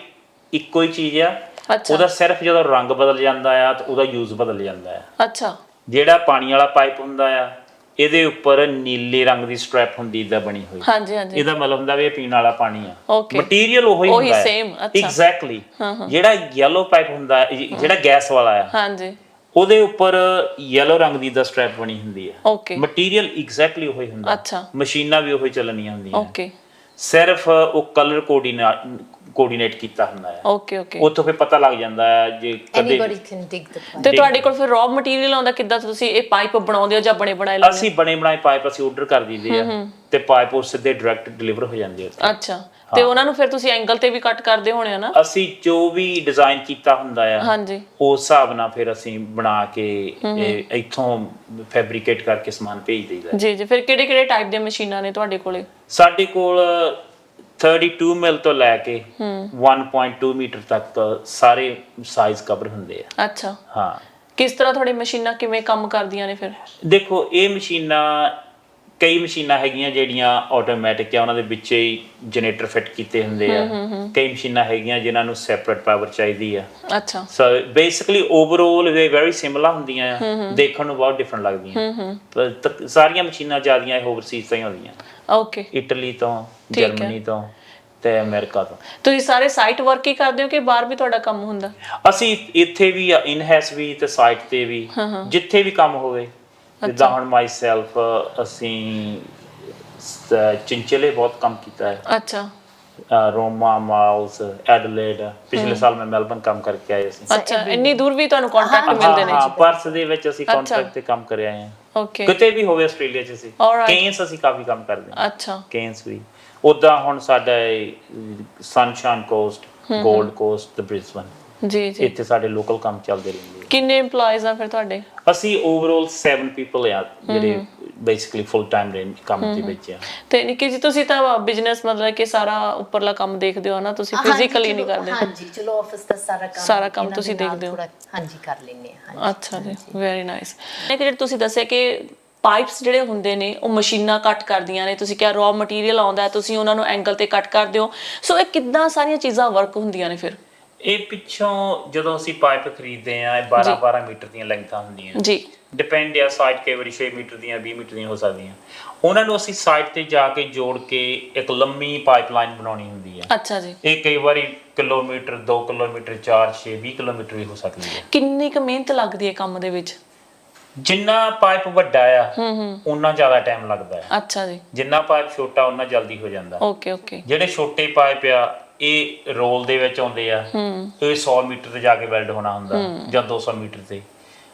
ਇੱਕੋ ਹੀ ਚੀਜ਼ ਆ ਉਹਦਾ ਸਿਰਫ ਜਦੋਂ ਰੰਗ ਬਦਲ ਜਾਂਦਾ ਆ ਤਾਂ ਉਹਦਾ ਯੂਜ਼ ਬਦਲ ਜਾਂਦਾ ਆ ਅੱਛਾ ਜਿਹੜਾ ਪਾਣੀ ਵਾਲਾ ਪਾਈਪ ਹੁੰਦਾ ਆ ਇਹਦੇ ਉੱਪਰ ਨੀਲੇ ਰੰਗ ਦੀ ਸਟ੍ਰੈਪ ਹੁੰਦੀ ਇਦਾਂ ਬਣੀ ਹੋਈ ਹਾਂਜੀ ਹਾਂਜੀ ਇਹਦਾ ਮਤਲਬ ਹੁੰਦਾ ਵੀ ਇਹ ਪੀਣ ਵਾਲਾ ਪਾਣੀ ਆ ਓਕੇ ਮਟੀਰੀਅਲ ਉਹੀ ਹੁੰਦਾ ਹੈ ਸੇਮ ਅੱਛਾ ਐਗਜ਼ੈਕਟਲੀ ਜਿਹੜਾ ਯੈਲੋ ਪਾਈਪ ਹੁੰਦਾ ਜਿਹੜਾ ਗੈਸ ਵਾਲਾ ਆ ਹਾਂਜੀ ਉਹਦੇ ਉੱਪਰ ਯੈਲੋ ਰੰਗ ਦੀ ਦਾ ਸਟ੍ਰੈਪ ਬਣੀ ਹੁੰਦੀ ਆ ਓਕੇ ਮਟੀਰੀਅਲ ਐਗਜ਼ੈਕਟਲੀ ਉਹੀ ਹੁੰਦਾ ਅੱਛਾ ਮਸ਼ੀਨਾਂ ਵੀ ਉਹੀ ਚੱਲਣੀਆਂ ਹੁੰਦੀਆਂ ਓਕੇ ਸਿਰਫ ਉਹ ਕਲਰ ਕੋਆਰਡੀਨੇਟ ਕੀਤਾ ਹੁੰਦਾ ਹੈ ਓਕੇ ਓਕੇ ਉੱਥੋਂ ਫਿਰ ਪਤਾ ਲੱਗ ਜਾਂਦਾ ਹੈ ਜੇ ਕਦੇ anybody can dig the pipe ਤੇ ਤੁਹਾਡੇ ਕੋਲ ਫਿਰ ਰॉ ਮਟੀਰੀਅਲ ਆਉਂਦਾ ਕਿੱਦਾਂ ਤੁਸੀਂ ਇਹ ਪਾਈਪ ਬਣਾਉਂਦੇ ਹੋ ਜਾਂ ਬਣੇ ਬਣਾਏ ਲਾਉਂਦੇ ਅਸੀਂ ਬਣੇ ਬਣਾਏ ਪਾਈਪ ਅਸੀਂ ਆਰਡਰ ਕਰ ਦਿੰਦੇ ਆ ਤੇ ਪਾਈਪ ਉਹ ਸਿੱਧੇ ਡਾਇਰੈਕਟ ਡਿਲੀਵਰ ਹੋ ਜਾਂਦੇ ਆ ਅੱਛਾ ਤੇ ਉਹਨਾਂ ਨੂੰ ਫਿਰ ਤੁਸੀਂ ਐਂਗਲ ਤੇ ਵੀ ਕੱਟ ਕਰਦੇ ਹੋਣੇ ਆ ਨਾ ਅਸੀਂ ਜੋ ਵੀ ਡਿਜ਼ਾਈਨ ਕੀਤਾ ਹੁੰਦਾ ਆ ਹਾਂਜੀ ਉਸ ਹਿਸਾਬ ਨਾਲ ਫਿਰ ਅਸੀਂ ਬਣਾ ਕੇ ਇੱਥੋਂ ਫੈਬਰੀਕੇਟ ਕਰਕੇ ਸਮਾਨ ਭੇਜ ਦਈਦਾ ਜੀ ਜੀ ਫਿਰ ਕਿਹੜੇ ਕਿਹੜੇ ਟਾਈਪ ਦੀਆਂ ਮਸ਼ੀਨਾਂ ਨੇ ਤੁਹਾਡੇ ਕੋਲੇ ਸਾਡੇ ਕੋਲ 32 ਮਿਲ ਤੋਂ ਲੈ ਕੇ 1.2 ਮੀਟਰ ਤੱਕ ਸਾਰੇ ਸਾਈਜ਼ ਕਵਰ ਹੁੰਦੇ ਆ ਅੱਛਾ ਹਾਂ ਕਿਸ ਤਰ੍ਹਾਂ ਤੁਹਾਡੀ ਮਸ਼ੀਨਾਂ ਕਿਵੇਂ ਕੰਮ ਕਰਦੀਆਂ ਨੇ ਫਿਰ ਦੇਖੋ ਇਹ ਮਸ਼ੀਨਾਂ ਕਈ ਮਸ਼ੀਨਾਂ ਹੈਗੀਆਂ ਜਿਹੜੀਆਂ ਆਟੋਮੈਟਿਕ ਆ ਉਹਨਾਂ ਦੇ ਵਿੱਚ ਹੀ ਜਨਰੇਟਰ ਫਿੱਟ ਕੀਤੇ ਹੁੰਦੇ ਆ ਕਈ ਮਸ਼ੀਨਾਂ ਹੈਗੀਆਂ ਜਿਨ੍ਹਾਂ ਨੂੰ ਸੈਪਰੇਟ ਪਾਵਰ ਚਾਹੀਦੀ ਆ ਅੱਛਾ ਸੋ ਬੇਸਿਕਲੀ ਓਵਰਆਲ ਦੇ ਵੈਰੀ ਸਿਮਿਲਰ ਹੁੰਦੀਆਂ ਆ ਦੇਖਣ ਨੂੰ ਬਹੁਤ ਡਿਫਰੈਂਟ ਲੱਗਦੀਆਂ ਪਰ ਸਾਰੀਆਂ ਮਸ਼ੀਨਾਂ ਜ਼ਿਆਦੀਆਂ ਓਵਰਸੀਜ਼ ਤੋਂ ਹੀ ਹੁੰਦੀਆਂ ਓਕੇ ਇਟਲੀ ਤੋਂ ਜਰਮਨੀ ਤੋਂ ਤੇ ਅਮਰੀਕਾ ਤੋਂ ਤੁਸੀਂ ਸਾਰੇ ਸਾਈਟ ਵਰਕ ਹੀ ਕਰਦੇ ਹੋ ਕਿ ਬਾਹਰ ਵੀ ਤੁਹਾਡਾ ਕੰਮ ਹੁੰਦਾ ਅਸੀਂ ਇੱਥੇ ਵੀ ਇਨ ਹਾਊਸ ਵੀ ਤੇ ਸਾਈਟ ਤੇ ਵੀ ਜਿੱਥੇ ਵੀ ਕੰਮ ਹੋਵੇ ਜਿੱਦਾਂ ਹੁਣ ਮਾਈਸੈਲਫ ਅਸੀਂ ਚਿੰਚਲੇ ਬਹੁਤ ਕੰਮ ਕੀਤਾ ਹੈ ਅੱਛਾ ਰੋਮਾ ਮਾਊਸ ਐਡਲੇਡ ਪਿਛਲੇ ਸਾਲ ਮੈਂ ਮੈਲਬਨ ਕੰਮ ਕਰਕੇ ਆਇਆ ਸੀ ਅੱਛਾ ਇੰਨੀ ਦੂਰ ਵੀ ਤੁਹਾਨੂੰ ਕੰਟੈਕਟ ਮਿਲਦੇ ਨੇ ਹਾਂ ਪਰਸ ਦੇ ਵਿੱਚ ਅਸੀਂ ਕੰਟਰੈਕਟ ਤੇ ਕੰਮ ਕਰ ਆਏ ਹਾਂ ਓਕੇ ਕਿਤੇ ਵੀ ਹੋਵੇ ਆਸਟ੍ਰੇਲੀਆ 'ਚ ਅਸੀਂ ਕੇਨਸ ਅਸੀਂ ਕਾਫੀ ਕੰਮ ਕਰਦੇ ਹਾਂ ਅੱਛਾ ਕੇਨਸ ਵੀ ਉਦਾਂ ਹੁਣ ਸਾਡਾ ਸਨਸ਼ਾਈਨ ਕੋਸਟ ਗੋਲਡ ਕੋਸਟ ਤੇ ਬ੍ਰਿਸਬਨ ਜੀ ਜੀ। ਇੱਥੇ ਸਾਡੇ ਲੋਕਲ ਕੰਮ ਚੱਲਦੇ ਰਹਿੰਦੇ ਆ। ਕਿੰਨੇ EMPLOYEES ਆ ਫਿਰ ਤੁਹਾਡੇ? ਅਸੀਂ ਓਵਰਆਲ 7 ਪੀਪਲ ਆ ਜਿਹੜੇ ਬੇਸਿਕਲੀ ਫੁੱਲ ਟਾਈਮ ਦੇ ਕੰਮ ਦੇ ਵਿੱਚ ਆ। ਤੇ ਨਿੱਕੀ ਜੀ ਤੁਸੀਂ ਤਾਂ ਬਿਜ਼ਨਸ ਮਤਲਬ ਕਿ ਸਾਰਾ ਉੱਪਰਲਾ ਕੰਮ ਦੇਖਦੇ ਹੋ ਨਾ, ਤੁਸੀਂ ਫਿਜ਼ੀਕਲੀ ਨਹੀਂ ਕਰਦੇ? ਹਾਂਜੀ ਚਲੋ ਆਫਿਸ ਦਾ ਸਾਰਾ ਕੰਮ ਤੁਸੀਂ ਦੇਖਦੇ ਹੋ? ਹਾਂਜੀ ਕਰ ਲੈਂਦੇ ਹਾਂ। ਅੱਛਾ ਜੀ, ਵੈਰੀ ਨਾਈਸ। ਕਿ ਜਿਹੜੇ ਤੁਸੀਂ ਦੱਸਿਆ ਕਿ ਪਾਈਪਸ ਜਿਹੜੇ ਹੁੰਦੇ ਨੇ ਉਹ ਮਸ਼ੀਨਾਂ ਕੱਟ ਕਰਦੀਆਂ ਨੇ, ਤੁਸੀਂ ਕਿਹਾ ਰॉ ਮਟੀਰੀਅਲ ਆਉਂਦਾ ਤੁਸੀਂ ਉਹਨਾਂ ਨੂੰ ਐਂਗਲ ਤੇ ਕੱਟ ਕਰਦੇ ਹੋ, ਸੋ ਇਹ ਕਿੱਦਾਂ ਸਾਰੀਆਂ ਚੀਜ਼ਾਂ ਵਰਕ ਹੁੰਦੀਆਂ ਨੇ ਫਿਰ? ਇਹ ਪਿੱਛੋਂ ਜਦੋਂ ਅਸੀਂ ਪਾਈਪ ਖਰੀਦਦੇ ਆ, ਇਹ 12 ਮੀਟਰ ਦੀਆਂ ਲੈਂਥਾਂ ਹੁੰਦੀਆਂ ਜੀ। ਡਿਪੈਂਡ ਆ, ਸਾਈਡ ਕਈ ਵਾਰੀ 6 ਮੀਟਰ ਦੀਆਂ 20 ਮੀਟਰ ਦੀਆਂ ਹੋ ਸਕਦੀਆਂ। ਉਹਨਾਂ ਨੂੰ ਅਸੀਂ ਸਾਈਡ ਤੇ ਜਾ ਕੇ ਜੋੜ ਕੇ ਇੱਕ ਲੰਮੀ ਪਾਈਪਲਾਈਨ ਬਣਾਉਣੀ ਹੁੰਦੀ ਆ। ਅੱਛਾ ਜੀ। ਇਹ ਕਈ ਵਾਰੀ ਕਿਲੋਮੀਟਰ 2 ਕਿਲੋਮੀਟਰ 4 6 20 ਕਿਲੋਮੀਟਰ ਵੀ ਹੋ ਸਕਦੀ ਹੈ। ਕਿੰਨੀ ਕੁ ਮਿਹਨਤ ਲੱਗਦੀ ਹੈ ਕੰਮ ਦੇ ਵਿੱਚ? ਜਿੰਨਾ ਪਾਈਪ ਵੱਡਾ ਆ ਉਨਾ ਜ਼ਿਆਦਾ ਟਾਈਮ ਲੱਗਦਾ ਹੈ। ਅੱਛਾ ਜੀ। ਜਿੰਨਾ ਪਾਈਪ ਛੋਟਾ ਉਨਾ ਜਲਦੀ ਹੋ ਜਾਂਦਾ। Okay okay. ਜਿਹੜੇ ਛੋਟੇ ਪਾਈਪ ਆ ਇਹ ਰੋਲ ਦੇ ਵਿੱਚ ਆਉਂਦੇ ਆ, ਇਹ 100 ਮੀਟਰ ਤੇ ਜਾ ਕੇ ਵੈਲਡ ਹੋਣਾ ਹੁੰਦਾ ਜਾਂ 200 ਮੀਟਰ ਤੇ।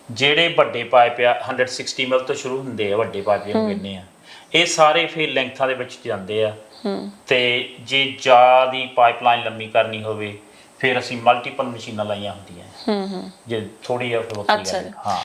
ਜਿਹੜੇ ਵੱਡੇ ਪਾਈਪ ਆ 160 ਮਿਲ ਤੋਂ ਸ਼ੁਰੂ ਹੁੰਦੇ ਆ, ਵੱਡੇ ਪਾਈਪ ਜਿਹਨੂੰ ਕਹਿੰਦੇ ਆ, ਇਹ ਸਾਰੇ ਫਿਰ ਲੈਂਥਾਂ ਦੇ ਵਿੱਚ ਜਾਂਦੇ ਆ। ਤੇ ਜੇ ਜ਼ਿਆਦਾ ਪਾਈਪਲਾਈਨ ਲੰਮੀ ਕਰਨੀ ਹੋਵੇ ਫਿਰ ਅਸੀਂ ਮਲਟੀਪਲ ਮਸ਼ੀਨਾਂ ਲਾਈਆਂ ਹੁੰਦੀਆਂ। ਜੇ ਥੋੜੀ ਆ ਫਿਰ ਅੱਛਾ ਜੀ। ਹਾਂ।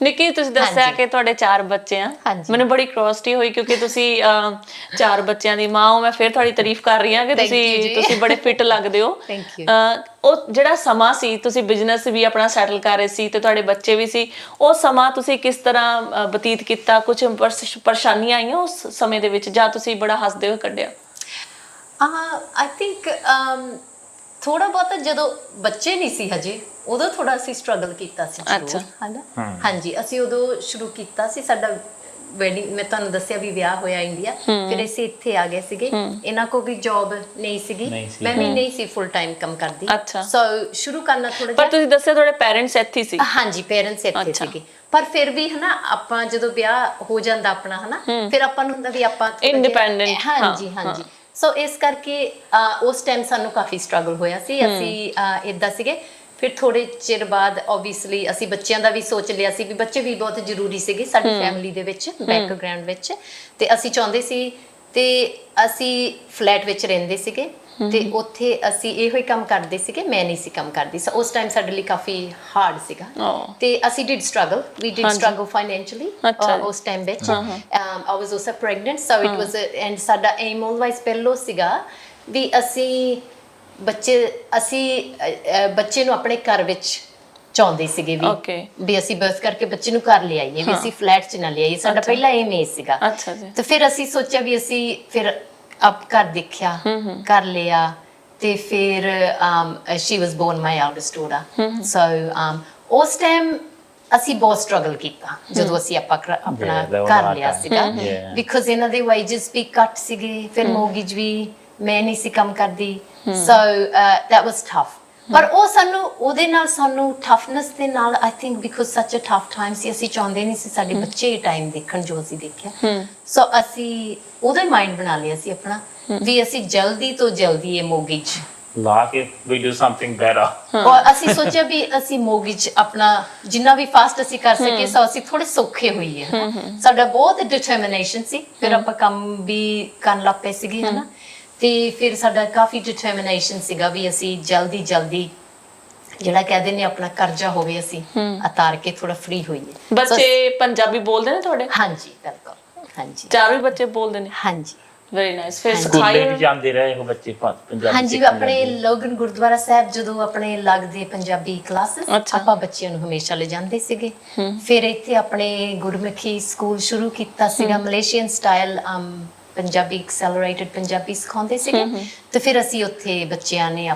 ਨਿੱਕੀ ਤੁਸੀਂ ਦੱਸਿਆ ਕਿ ਤੁਹਾਡੇ 4 ਬੱਚੇ ਆ, ਮੈਨੂੰ ਬੜੀ ਕਿਉਰਿਓਸਿਟੀ ਹੋਈ ਕਿਉਂਕਿ ਤੁਸੀਂ 4 ਬੱਚਿਆਂ ਦੀ ਮਾਂ ਹੋ। ਮੈਂ ਫਿਰ ਤੁਹਾਡੀ ਤਾਰੀਫ ਕਰ ਰਹੀ ਹਾਂ ਕਿ ਤੁਸੀਂ ਬੜੇ ਫਿੱਟ ਲੱਗਦੇ ਹੋ। ਉਹ ਜਿਹੜਾ ਸਮਾਂ ਸੀ ਤੁਸੀਂ ਬਿਜ਼ਨਸ ਵੀ ਆਪਣਾ ਸੈਟਲ ਕਰ ਰਹੇ ਸੀ ਤੇ ਤੁਹਾਡੇ ਬੱਚੇ ਵੀ ਸੀ, ਉਹ ਸਮਾਂ ਤੁਸੀਂ ਕਿਸ ਤਰ੍ਹਾਂ ਬਤੀਤ ਕੀਤਾ? ਕੁਝ ਪਰੇਸ਼ਾਨੀਆਂ ਆਈਆਂ ਉਸ ਸਮੇਂ ਦੇ ਵਿੱਚ ਜਾਂ ਤੁਸੀਂ ਬੜਾ ਹੱਸਦੇ ਹੋਏ ਕੱਢਿਆ? ਆਈ ਥਿੰਕ ਥੋੜਾ ਬਹੁਤ ਜਦੋਂ ਬੱਚੇ ਨਹੀਂ ਸੀ ਹਜੇ ਉਦੋਂ ਥੋੜਾ ਅਸੀਂ ਸਟਰਗਲ ਕੀਤਾ ਸੀ ਜ਼ਰੂਰ, ਹਨਾ। ਹਾਂਜੀ ਅਸੀਂ ਉਦੋਂ ਸ਼ੁਰੂ ਕੀਤਾ ਸੀ। ਸਾਡਾ ਵੈਡਿੰਗ, ਮੈਂ ਤੁਹਾਨੂੰ ਦੱਸਿਆ ਵੀ ਵਿਆਹ ਹੋਇਆ ਇੰਡੀਆ, ਫਿਰ ਅਸੀਂ ਇੱਥੇ ਆ ਗਏ ਸੀਗੇ। ਇਹਨਾਂ ਕੋ ਵੀ ਜੌਬ ਨਹੀਂ ਸੀਗੀ, ਮੈਂ ਵੀ ਨਹੀਂ ਸੀ ਫੁੱਲ ਟਾਈਮ ਕੰਮ ਕਰਦੀ, ਸੋ ਸ਼ੁਰੂ ਕਰਨਾ ਥੋੜਾ ਜਿਹਾ। ਪਰ ਤੁਸੀਂ ਦੱਸਿਆ ਤੁਹਾਡੇ ਪੇਰੈਂਟਸ ਇੱਥੇ ਸੀ? ਹਾਂਜੀ ਪੇਰੈਂਟਸ ਇੱਥੇ ਸੀਗੇ, ਪਰ ਫਿਰ ਵੀ ਹਨਾ ਆਪਾਂ ਜਦੋਂ ਵਿਆਹ ਹੋ ਜਾਂਦਾ ਆਪਣਾ, ਹਨਾ, ਫਿਰ ਆਪਾਂ ਨੂੰ ਹੁੰਦਾ ਵੀ ਆਪਾਂ ਇੰਡੀਪੈਂਡੈਂਟ। ਹਾਂਜੀ ਹਾਂਜੀ। ਸੋ ਇਸ ਕਰਕੇ ਉਸ ਟਾਈਮ ਸਾਨੂੰ ਕਾਫੀ ਸਟਰਗਲ ਹੋਇਆ ਸੀ। ਅਸੀਂ ਇੱਦਾਂ ਸੀਗੇ। ਫਿਰ ਥੋੜੇ ਚਿਰ ਬਾਅਦ ਓਬਵੀਅਸਲੀ ਅਸੀਂ ਬੱਚਿਆਂ ਦਾ ਵੀ ਸੋਚ ਲਿਆ ਸੀ ਵੀ ਬੱਚੇ ਵੀ ਬਹੁਤ ਜ਼ਰੂਰੀ ਸੀਗੇ ਸਾਡੀ ਫੈਮਿਲੀ ਦੇ ਵਿੱਚ, ਬੈਕਗ੍ਰਾਉਂਡ ਵਿੱਚ, ਤੇ ਅਸੀਂ ਚਾਹੁੰਦੇ ਸੀ। ਤੇ ਅਸੀਂ ਫਲੈਟ ਵਿੱਚ ਰਹਿੰਦੇ ਸੀਗੇ ਤੇ ਉੱਥੇ ਅਸੀਂ ਇਹੋ ਹੀ ਕੰਮ ਕਰਦੇ ਸੀਗੇ, ਮੈਂ ਨਹੀਂ ਸੀ ਕੰਮ ਕਰਦੀ। ਸੋ ਉਸ ਟਾਈਮ ਸਾਡੇ ਲਈ ਕਾਫੀ ਹਾਰਡ ਸੀਗਾ ਤੇ ਅਸੀਂ did struggle, we did struggle financially ਉਸ ਟਾਈਮ ਵਿੱਚ। I was also pregnant, so it was, and ਸਾਡਾ ਏਮ ਆਲਵੇਜ਼ ਪਹਿਲੋਂ ਸੀਗਾ ਵੀ ਅਸੀਂ ਬੱਚੇ ਨੂੰ ਆਪਣੇ ਘਰ ਵਿੱਚ ਚਾਹੁੰਦੇ ਸੀਗੇ, ਵੀ ਅਸੀਂ ਬਰਥ ਕਰਕੇ ਬੱਚੇ ਨੂੰ ਘਰ ਲੈ ਆਈਏ, ਵੀ ਅਸੀਂ ਫਲੈਟ 'ਚ ਨਾ ਲੈ ਆਈਏ। ਸਾਡਾ ਪਹਿਲਾ ਏਮ ਇਹ ਸੀਗਾ। ਤੇ ਫਿਰ ਅਸੀਂ ਸੋਚਿਆ ਵੀ ਅਸੀਂ ਫਿਰ ਘਰ ਦੇਖਿਆ, ਘਰ ਲਿਆ, ਤੇ ਫਿਰ she was born my eldest daughter. So ਉਸ ਟਾਈਮ ਅਸੀਂ ਬਹੁਤ ਸਟਰਗਲ ਕੀਤਾ ਜਦੋਂ ਅਸੀਂ ਆਪਣਾ ਘਰ ਲਿਆ ਸੀਗਾ, ਬਿਕਾਜ਼ ਇਹਨਾਂ ਦੇ ਵਾਈਜਸ ਵੀ ਘੱਟ ਸੀਗੇ, ਫਿਰ ਮੋਰਗੇਜ ਵੀ, ਮੈਂ ਨਹੀਂ ਸੀ ਕੰਮ ਕਰਦੀ। ਸੋ that was tough, ਪਰ ਉਹ ਸਾਨੂੰ ਉਹਦੇ ਨਾਲ ਸਾਨੂੰ ਟਫਨੈਸ ਦੇ ਨਾਲ ਆਈ ਥਿੰਕ ਬਿਕੋਜ਼ ਸੱਚ ਅ ਟਫ ਟਾਈਮ ਸੀ, ਅਸੀਂ ਚਾਹੁੰਦੇ ਨਹੀਂ ਸੀ ਸਾਡੇ ਬੱਚੇ ਇਹ ਟਾਈਮ ਦੇਖਣ ਜੋ ਅਸੀਂ ਦੇਖਿਆ। ਸੋ ਅਸੀਂ ਉਹਦਾ ਮਾਈਂਡ ਬਣਾ ਲਿਆ ਸੀ ਆਪਣਾ ਵੀ ਅਸੀਂ ਜਲਦੀ ਤੋਂ ਜਲਦੀ ਇਹ ਮੋਗੀ 'ਚ ਲਾ ਕੇ ਵੀ ਡੂ ਸਮਥਿੰਗ ਬੈਟਰ। ਔਰ ਅਸੀਂ ਸੋਚਿਆ ਵੀ ਅਸੀਂ ਮੋਗੀ 'ਚ ਆਪਣਾ ਜਿੰਨਾ ਵੀ ਫਾਸਟ ਅਸੀਂ ਕਰ ਸਕੀਏ ਸੋ ਅਸੀਂ ਥੋੜੇ ਸੌਖੇ ਹੋਈਏ ਹਨਾ। ਸਾਡਾ ਬਹੁਤ ਡਿਟਰਮੀਨੇਸ਼ਨ ਸੀ, ਫਿਰ ਆਪਾਂ ਕੰਮ ਵੀ ਕਰਨ ਲੱਗ ਪਏ ਸੀਗੇ ਹਨਾ, ਤੇ ਫਿਰ ਸਾਡਾ ਕਾਫੀ ਡਿਟਰਮੀਨੇਸ਼ਨ ਸੀਗਾ ਵੀ ਅਸੀਂ ਜਲਦੀ ਜਿਹੜਾ ਕਹਿੰਦੇ ਨੇ ਆਪਣਾ ਕਰਜ਼ਾ ਹੋਵੇ ਅਸੀਂ ਉਤਾਰ ਕੇ ਥੋੜਾ ਫ੍ਰੀ ਹੋਈਏ। ਬੱਚੇ ਪੰਜਾਬੀ ਬੋਲਦੇ ਨੇ ਤੁਹਾਡੇ? ਹਾਂਜੀ ਬਿਲਕੁਲ, ਹਾਂਜੀ ਚਾਰੋਂ ਬੱਚੇ ਬੋਲਦੇ ਨੇ? ਹਾਂਜੀ ਵੈਰੀ ਨਾਈਸ। ਫਿਰ ਸਕੂਲੇ ਵੀ ਜਾਂਦੇ ਰਹੇ ਉਹ ਬੱਚੇ ਪੰਜਾਬੀ? ਹਾਂਜੀ, ਆਪਣੇ ਲੋਗਨ ਗੁਰਦੁਆਰਾ ਸਾਹਿਬ ਜਦੋਂ ਆਪਣੇ ਲੱਗਦੇ ਪੰਜਾਬੀ ਕਲਾਸਿਸ ਆਪਾਂ ਬੱਚਿਆਂ ਨੂੰ ਹਮੇਸ਼ਾ ਲੈ ਜਾਂਦੇ ਸੀਗੇ। ਫਿਰ ਇੱਥੇ ਆਪਣੇ ਗੁਰਮੁਖੀ ਸਕੂਲ ਸ਼ੁਰੂ ਕੀਤਾ ਸੀਗਾ, ਮਲੇਸ਼ੀਅਨ ਸਟਾਈਲ ਪੰਜਾਬੀ ਐਕਸੈਲਰੇਟਡ ਪੰਜਾਬੀ ਸਿਖਾਉਂਦੇ ਸੀਗੇ। ਤੇ ਫਿਰ ਅਸੀਂ ਉੱਥੇ ਬੱਚਿਆਂ ਨੇ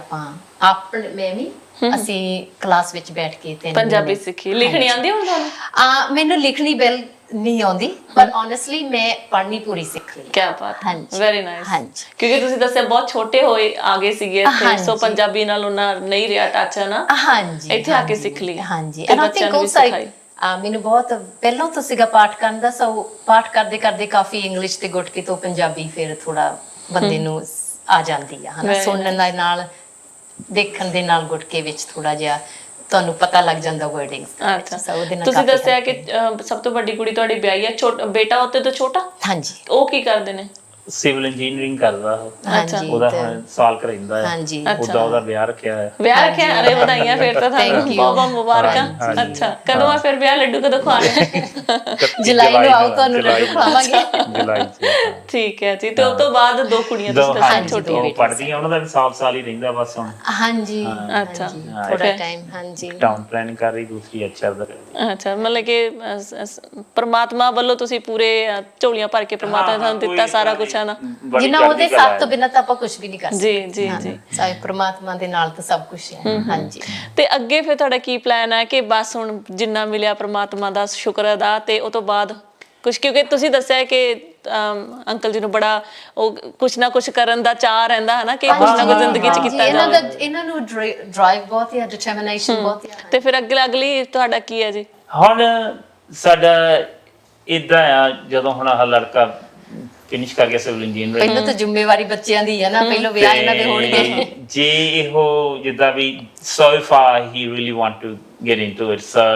ਮੈਂ ਵੀ ਅਸੀਂ ਕਲਾਸ ਵਿੱਚ ਬੈਠ ਕੇ ਪੰਜਾਬੀ ਸਿੱਖੀ। ਲਿਖਣੀ ਆਉਂਦੀ ਹੁਣ ਤੁਹਾਨੂੰ? ਮੈਨੂੰ ਲਿਖਣੀ ਨਹੀਂ ਆਉਂਦੀ, ਪਰ ਓਨੈਸਟਲੀ ਮੈਂ ਪੜ੍ਹਨੀ ਪੂਰੀ ਸਿੱਖ ਲਈ। ਕੀ ਬਾਤ ਹੈ, ਵੈਰੀ ਨਾਈਸ। ਹਾਂਜੀ, ਕਿਉਂਕਿ ਤੁਸੀਂ ਦੱਸਿਆ ਬਹੁਤ ਛੋਟੇ ਹੋਏ ਆ ਗਏ ਸੀਗੇ ਇੱਥੇ, ਸੋ ਪੰਜਾਬੀ ਨਾਲ ਉਹਨਾਂ ਨਹੀਂ ਰਿਹਾ ਟੱਚ ਹੈ ਨਾ। ਹਾਂਜੀ, ਇੱਥੇ ਆ ਕੇ ਸਿੱਖ ਲਈ। ਹਾਂਜੀ, ਤੇ ਬੱਚਿਆਂ ਨੂੰ ਵੀ ਸਿਖਾਈ। ਮੈਨੂੰ ਬਹੁਤ ਪਹਿਲਾਂ ਤੋਂ ਸੀਗਾ ਪਾਠ ਕਰਨ ਦਾ, ਸੋ ਪਾਠ ਕਰਦੇ ਕਰਦੇ ਕਾਫੀ ਇੰਗਲਿਸ਼ ਤੇ ਗੁਟਕੀ ਤੋਂ ਪੰਜਾਬੀ ਫਿਰ ਥੋੜਾ ਬੰਦੇ ਨੂੰ ਆ ਜਾਂਦੀ ਆ ਹਨਾ, ਸੁਣਨ ਦੇ ਨਾਲ ਦੇਖਣ ਦੇ ਨਾਲ ਗੁਟਕੇ ਵਿੱਚ ਥੋੜਾ ਜਿਹਾ ਤੁਹਾਨੂੰ ਪਤਾ ਲੱਗ ਜਾਂਦਾ ਵਰਡਿੰਗਸ। ਅੱਛਾ, ਤੁਸੀਂ ਦੱਸਿਆ ਕਿ ਸਭ ਤੋਂ ਵੱਡੀ ਕੁੜੀ ਤੁਹਾਡੀ ਵਿਆਹੀ ਹੈ, ਬੇਟਾ ਉੱਤੇ ਤੋਂ ਛੋਟਾ? ਹਾਂਜੀ। ਉਹ ਕੀ ਕਰਦੇ ਨੇ? ਸਿਵਲ ਇੰਜੀਨੀਅਰਿੰਗ ਕਰਦਾ ਉਹ। ਹਾਂਜੀ, ਉਹਦਾ ਹੁਣ ਸਾਲ ਕੁ ਰਹਿੰਦਾ ਹੈ। ਹਾਂਜੀ, ਉਹਦਾ ਵਿਆਹ ਰੱਖਿਆ ਹੈ। ਵਿਆਹ ਰੱਖਿਆ? ਅਰੇ ਵਧਾਈਆਂ ਫਿਰ ਤਾਂ ਤੁਹਾਨੂੰ, ਬਹੁਤ ਬਹੁਤ ਮੁਬਾਰਕਾਂ। ਅੱਛਾ, ਕਦੋਂ ਆ ਫਿਰ ਵਿਆਹ? ਲੱਡੂ ਕਦੋਂ ਖਵਾਣੇ? ਜੁਲਾਈ ਨੂੰ ਆਓ, ਤੁਹਾਨੂੰ ਲੱਡੂ ਖਵਾਵਾਂਗੇ। ਜੁਲਾਈ ਚ। ਠੀਕ ਹੈ ਜੀ। ਤੇ ਉਸ ਤੋਂ ਬਾਅਦ ਦੋ ਕੁੜੀਆਂ ਤੁਸੀਂ ਦੱਸਿਆ ਛੋਟੀਆਂ? ਉਹ ਪੜ੍ਹਦੀਆਂ, ਉਹਨਾਂ ਦਾ ਵੀ ਸਾਲ ਹੀ ਰਹਿੰਦਾ ਬਸ ਹੁਣ। ਹਾਂਜੀ, ਅੱਛਾ, ਥੋੜਾ ਟਾਈਮ। ਹਾਂਜੀ, ਟਾਊਨ ਪਲਾਨਿੰਗ ਕਰ ਰਹੀ, ਦੂਸਰੀ ਅੱਛਾ। ਅੱਛਾ, ਮਤਲਬ ਕਿ ਪਰਮਾਤਮਾ ਵੱਲੋਂ ਤੁਸੀਂ ਪੂਰੇ ਝੋਲੀਆਂ ਭਰ ਕੇ ਪਰਮਾਤਮਾ ਨੇ ਤੁਹਾਨੂੰ ਦਿੱਤਾ ਸਾਰਾ ਕੁਝ ਹੈ ਨਾ। ਜਿੰਨਾ ਉਹਦੇ ਸਾਥ ਤੋਂ ਬਿਨਾਂ ਤਾਂ ਆਪਾਂ ਕੁਝ ਵੀ ਨਹੀਂ ਕਰ ਸਕਦੇ। ਜੀ ਜੀ ਜੀ, ਸਾਰੇ ਪ੍ਰਮਾਤਮਾ ਦੇ ਨਾਲ ਤਾਂ ਸਭ ਕੁਝ ਹੈ। ਹਾਂਜੀ। ਤੇ ਅੱਗੇ ਫਿਰ ਤੁਹਾਡਾ ਕੀ ਪਲਾਨ ਹੈ ਕਿ ਬਸ ਹੁਣ ਜਿੰਨਾ ਮਿਲਿਆ ਪ੍ਰਮਾਤਮਾ ਦਾ ਸ਼ੁਕਰ ਅਦਾ, ਤੇ ਉਹ ਤੋਂ ਬਾਅਦ ਕੁਝ? ਕਿਉਂਕਿ ਤੁਸੀਂ ਦੱਸਿਆ ਕਿ ਅੰਕਲ ਜੀ ਨੂੰ ਬੜਾ ਉਹ ਕੁਛ ਨਾ ਕੁਛ ਕਰਨ ਦਾ ਚਾਅ ਰਹਿੰਦਾ ਹੈ ਨਾ, ਕਿ ਕੁਛ ਨਾ ਕੁਛ ਜ਼ਿੰਦਗੀ 'ਚ ਕੀਤਾ ਜਾਵੇ। ਇਹਨਾਂ ਨੂੰ ਡਰਾਈਵ ਬਹੁਤ ਹੈ, ਡਿਟਰਮੀਨੇਸ਼ਨ ਬਹੁਤ ਹੈ। ਤੇ ਫਿਰ ਅਗਲੀ ਤੁਹਾਡਾ ਕੀ ਹੈ ਜੀ? ਹੁਣ ਸਾਡਾ ਇਦਾਂ ਆ, ਜਦੋਂ ਹੁਣ ਆਹ ਲੜਕਾ ਫਿਨਿਸ਼ ਕਰ ਗਿਆ ਸਿਵਲ ਇੰਜੀਨੀਅਰਿੰਗ, ਪਹਿਲਾਂ ਤਾਂ ਜ਼ਿੰਮੇਵਾਰੀ ਬੱਚਿਆਂ ਦੀ ਹੈ ਨਾ, ਪਹਿਲਾਂ ਵਿਆਹ ਇਹਨਾਂ ਦੇ ਹੋਣਗੇ। ਜੇ ਇਹੋ ਜਿੱਦਾਂ ਵੀ so far he really want to get into it, so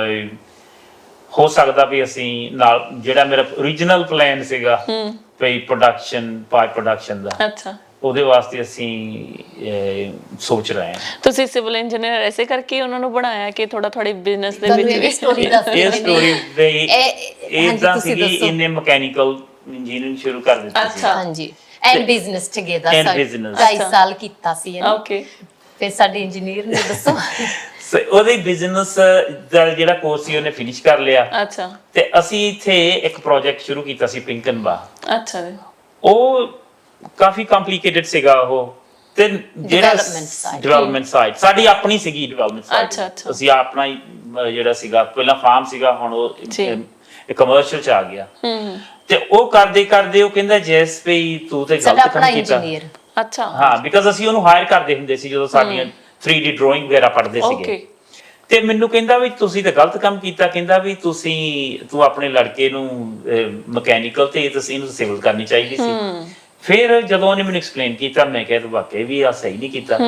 ਹੋ ਸਕਦਾ ਵੀ ਅਸੀਂ ਨਾਲ ਜਿਹੜਾ ਮੇਰਾ ਓਰੀਜਨਲ ਪਲਾਨ ਸੀਗਾ ਵੀ ਪ੍ਰੋਡਕਸ਼ਨ ਦਾ, ਅੱਛਾ, ਉਹਦੇ ਵਾਸਤੇ ਅਸੀਂ ਸੋਚ ਰਹੇ ਹਾਂ। ਤੁਸੀਂ ਸਿਵਲ ਇੰਜੀਨੀਅਰ ਐਸੇ ਕਰਕੇ ਉਹਨਾਂ ਨੂੰ ਬਣਾਇਆ ਕਿ ਥੋੜੀ ਬਿਜ਼ਨਸ ਦੇ ਵਿੱਚ ਇਹ ਸਟੋਰੀ ਦੇ ਇਦਾਂ ਸੀਗੀ, ਇਹਨੇ ਮਕੈਨੀਕਲ ਇੰਜੀਨੀਅਰਿੰਗ ਸ਼ੁਰੂ ਕਰ ਦਿੱਤੀ ਸੀ। ਅੱਛਾ, ਹਾਂਜੀ, ਐਂਡ ਬਿਜ਼ਨਸ ਟੁਗੇਦਰ 2.5 ਸਾਲ ਕੀਤਾ ਸੀ। ਓਕੇ, ਫਿਰ ਸਾਡੇ ਇੰਜੀਨੀਅਰ ਨੇ ਦੱਸੋ ਉਹਦੇ ਬਿਜ਼ਨਸ ਦਾ ਜਿਹੜਾ ਕੋਰਸ ਸੀ ਉਹਨੇ ਫਿਨਿਸ਼ ਕਰ ਲਿਆ। ਅੱਛਾ, ਤੇ ਅਸੀਂ ਇੱਥੇ ਇੱਕ ਪ੍ਰੋਜੈਕਟ ਸ਼ੁਰੂ ਕੀਤਾ ਸੀ ਪਿੰਕਨਬਾ। ਅੱਛਾ ਜੀ, ਉਹ ਕਾਫੀ ਕੰਪਲਿਕੇਟਡ ਸੀਗਾ ਉਹ, ਤੇ ਜਿਹੜਾ ਡਿਵੈਲਪਮੈਂਟ ਸਾਈਡ ਸਾਡੀ ਆਪਣੀ ਸੀਗੀ ਡਿਵੈਲਪਮੈਂਟ ਸਾਈਡ। ਅਸੀਂ ਆਪਣਾ ਹੀ ਜਿਹੜਾ ਸੀਗਾ, ਪਹਿਲਾਂ ਫਾਰਮ ਸੀਗਾ, ਹੁਣ ਉਹ ਕਮਰਸ਼ੀਅਲ ਚ ਆ ਗਿਆ। ਤੇ ਉਹ ਕਰਦੇ ਉਹ ਕਹਿੰਦਾ ਜੈਸ ਵੀ ਤੂੰ ਤੇ ਗਲਤ ਕੰਮ ਕੀਤਾ। ਅੱਛਾ, ਹਾਂ, ਬਿਕਾਜ਼ ਅਸੀਂ ਉਹਨੂੰ ਹਾਇਰ ਕਰਦੇ ਹੁੰਦੇ ਸੀ ਜਦੋਂ ਸਾਡੀਆਂ 3D ਡਰਾਇੰਗ ਵਗੈਰਾ ਪੜ੍ਹਦੇ ਸੀਗੇ। ਤੇ ਮੈਨੂੰ ਕਹਿੰਦਾ ਵੀ ਤੁਸੀਂ ਤਾਂ ਗਲਤ ਕੰਮ ਕੀਤਾ, ਕਹਿੰਦਾ ਵੀ ਤੂੰ ਆਪਣੇ ਲੜਕੇ ਨੂੰ ਮਕੈਨੀਕਲ ਤੇ ਤੁਸੀਂ ਇਹਨੂੰ ਸਿਵਲ ਕਰਨੀ ਚਾਹੀਦੀ ਸੀ। ਫਿਰ ਜਦੋਂ ਉਹਨੇ ਮੈਨੂੰ ਐਕਸਪਲੇਨ ਕੀਤਾ, ਮੈਂ ਕਿਹਾ ਤੂੰ ਵਾਕਈ ਵੀ ਆ ਸਹੀ ਨਹੀਂ ਕੀਤਾ।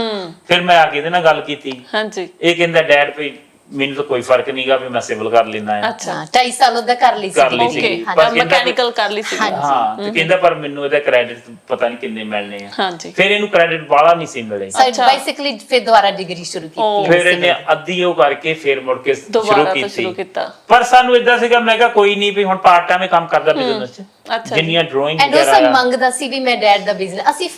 ਫਿਰ ਮੈਂ ਆ ਕੇ ਇਹਦੇ ਨਾਲ ਗੱਲ ਕੀਤੀ। ਹਾਂਜੀ, ਇਹ ਕਹਿੰਦਾ ਡੈਡ ਵੀ ਮੈਨੂੰ ਤਾਂ ਕੋਈ ਫਰਕ ਨਹੀਂਗਾ ਵੀ ਮੈਂ ਸਿਵਲ ਕਰ ਲੈਣਾ ਹੈ। ਅੱਛਾ, 2.5 ਸਾਲ ਉਹਦਾ ਕਰ ਲਈ ਸੀ, ਮਕੈਨੀਕਲ ਕਰ ਲਈ ਸੀ। ਹਾਂ, ਤੇ ਕਹਿੰਦਾ ਪਰ ਮੈਨੂੰ ਇਹਦਾ ਕ੍ਰੈਡਿਟ ਪਤਾ ਨਹੀਂ ਕਿੰਨੇ ਮਿਲਣੇ ਆ। ਫਿਰ ਇਹਨੂੰ ਕ੍ਰੈਡਿਟ ਵਾਲਾ ਨਹੀਂ ਸੀ ਮਿਲੇ। ਬੇਸਿਕਲੀ ਫਿਰ ਦੁਬਾਰਾ ਡਿਗਰੀ ਸ਼ੁਰੂ ਕੀਤੀ। ਫਿਰ ਇਹਨੇ ਅੱਧੀ ਉਹ ਕਰਕੇ ਫਿਰ ਮੁੜ ਕੇ ਸ਼ੁਰੂ ਕੀਤਾ। ਪਰ ਸਾਨੂੰ ਇਦਾਂ ਸੀਗਾ, ਮੈਂ ਕਿਹਾ ਕੋਈ ਨਹੀਂ ਵੀ ਹੁਣ ਪਾਰਟ ਟਾਈਮ ਕੰਮ ਕਰਦਾ ਬਿਜ਼ਨਸ ਚ, ਜਿੰਨੀਆਂ ਡਰਾਇੰਗ ਵਗੈਰਾ ਆ। ਮੰਗਦਾ ਸੀ ਵੀ ਮੈਂ ਡੈਡ ਦਾ ਬਿਜ਼ਨਸ। ਅਸੀਂ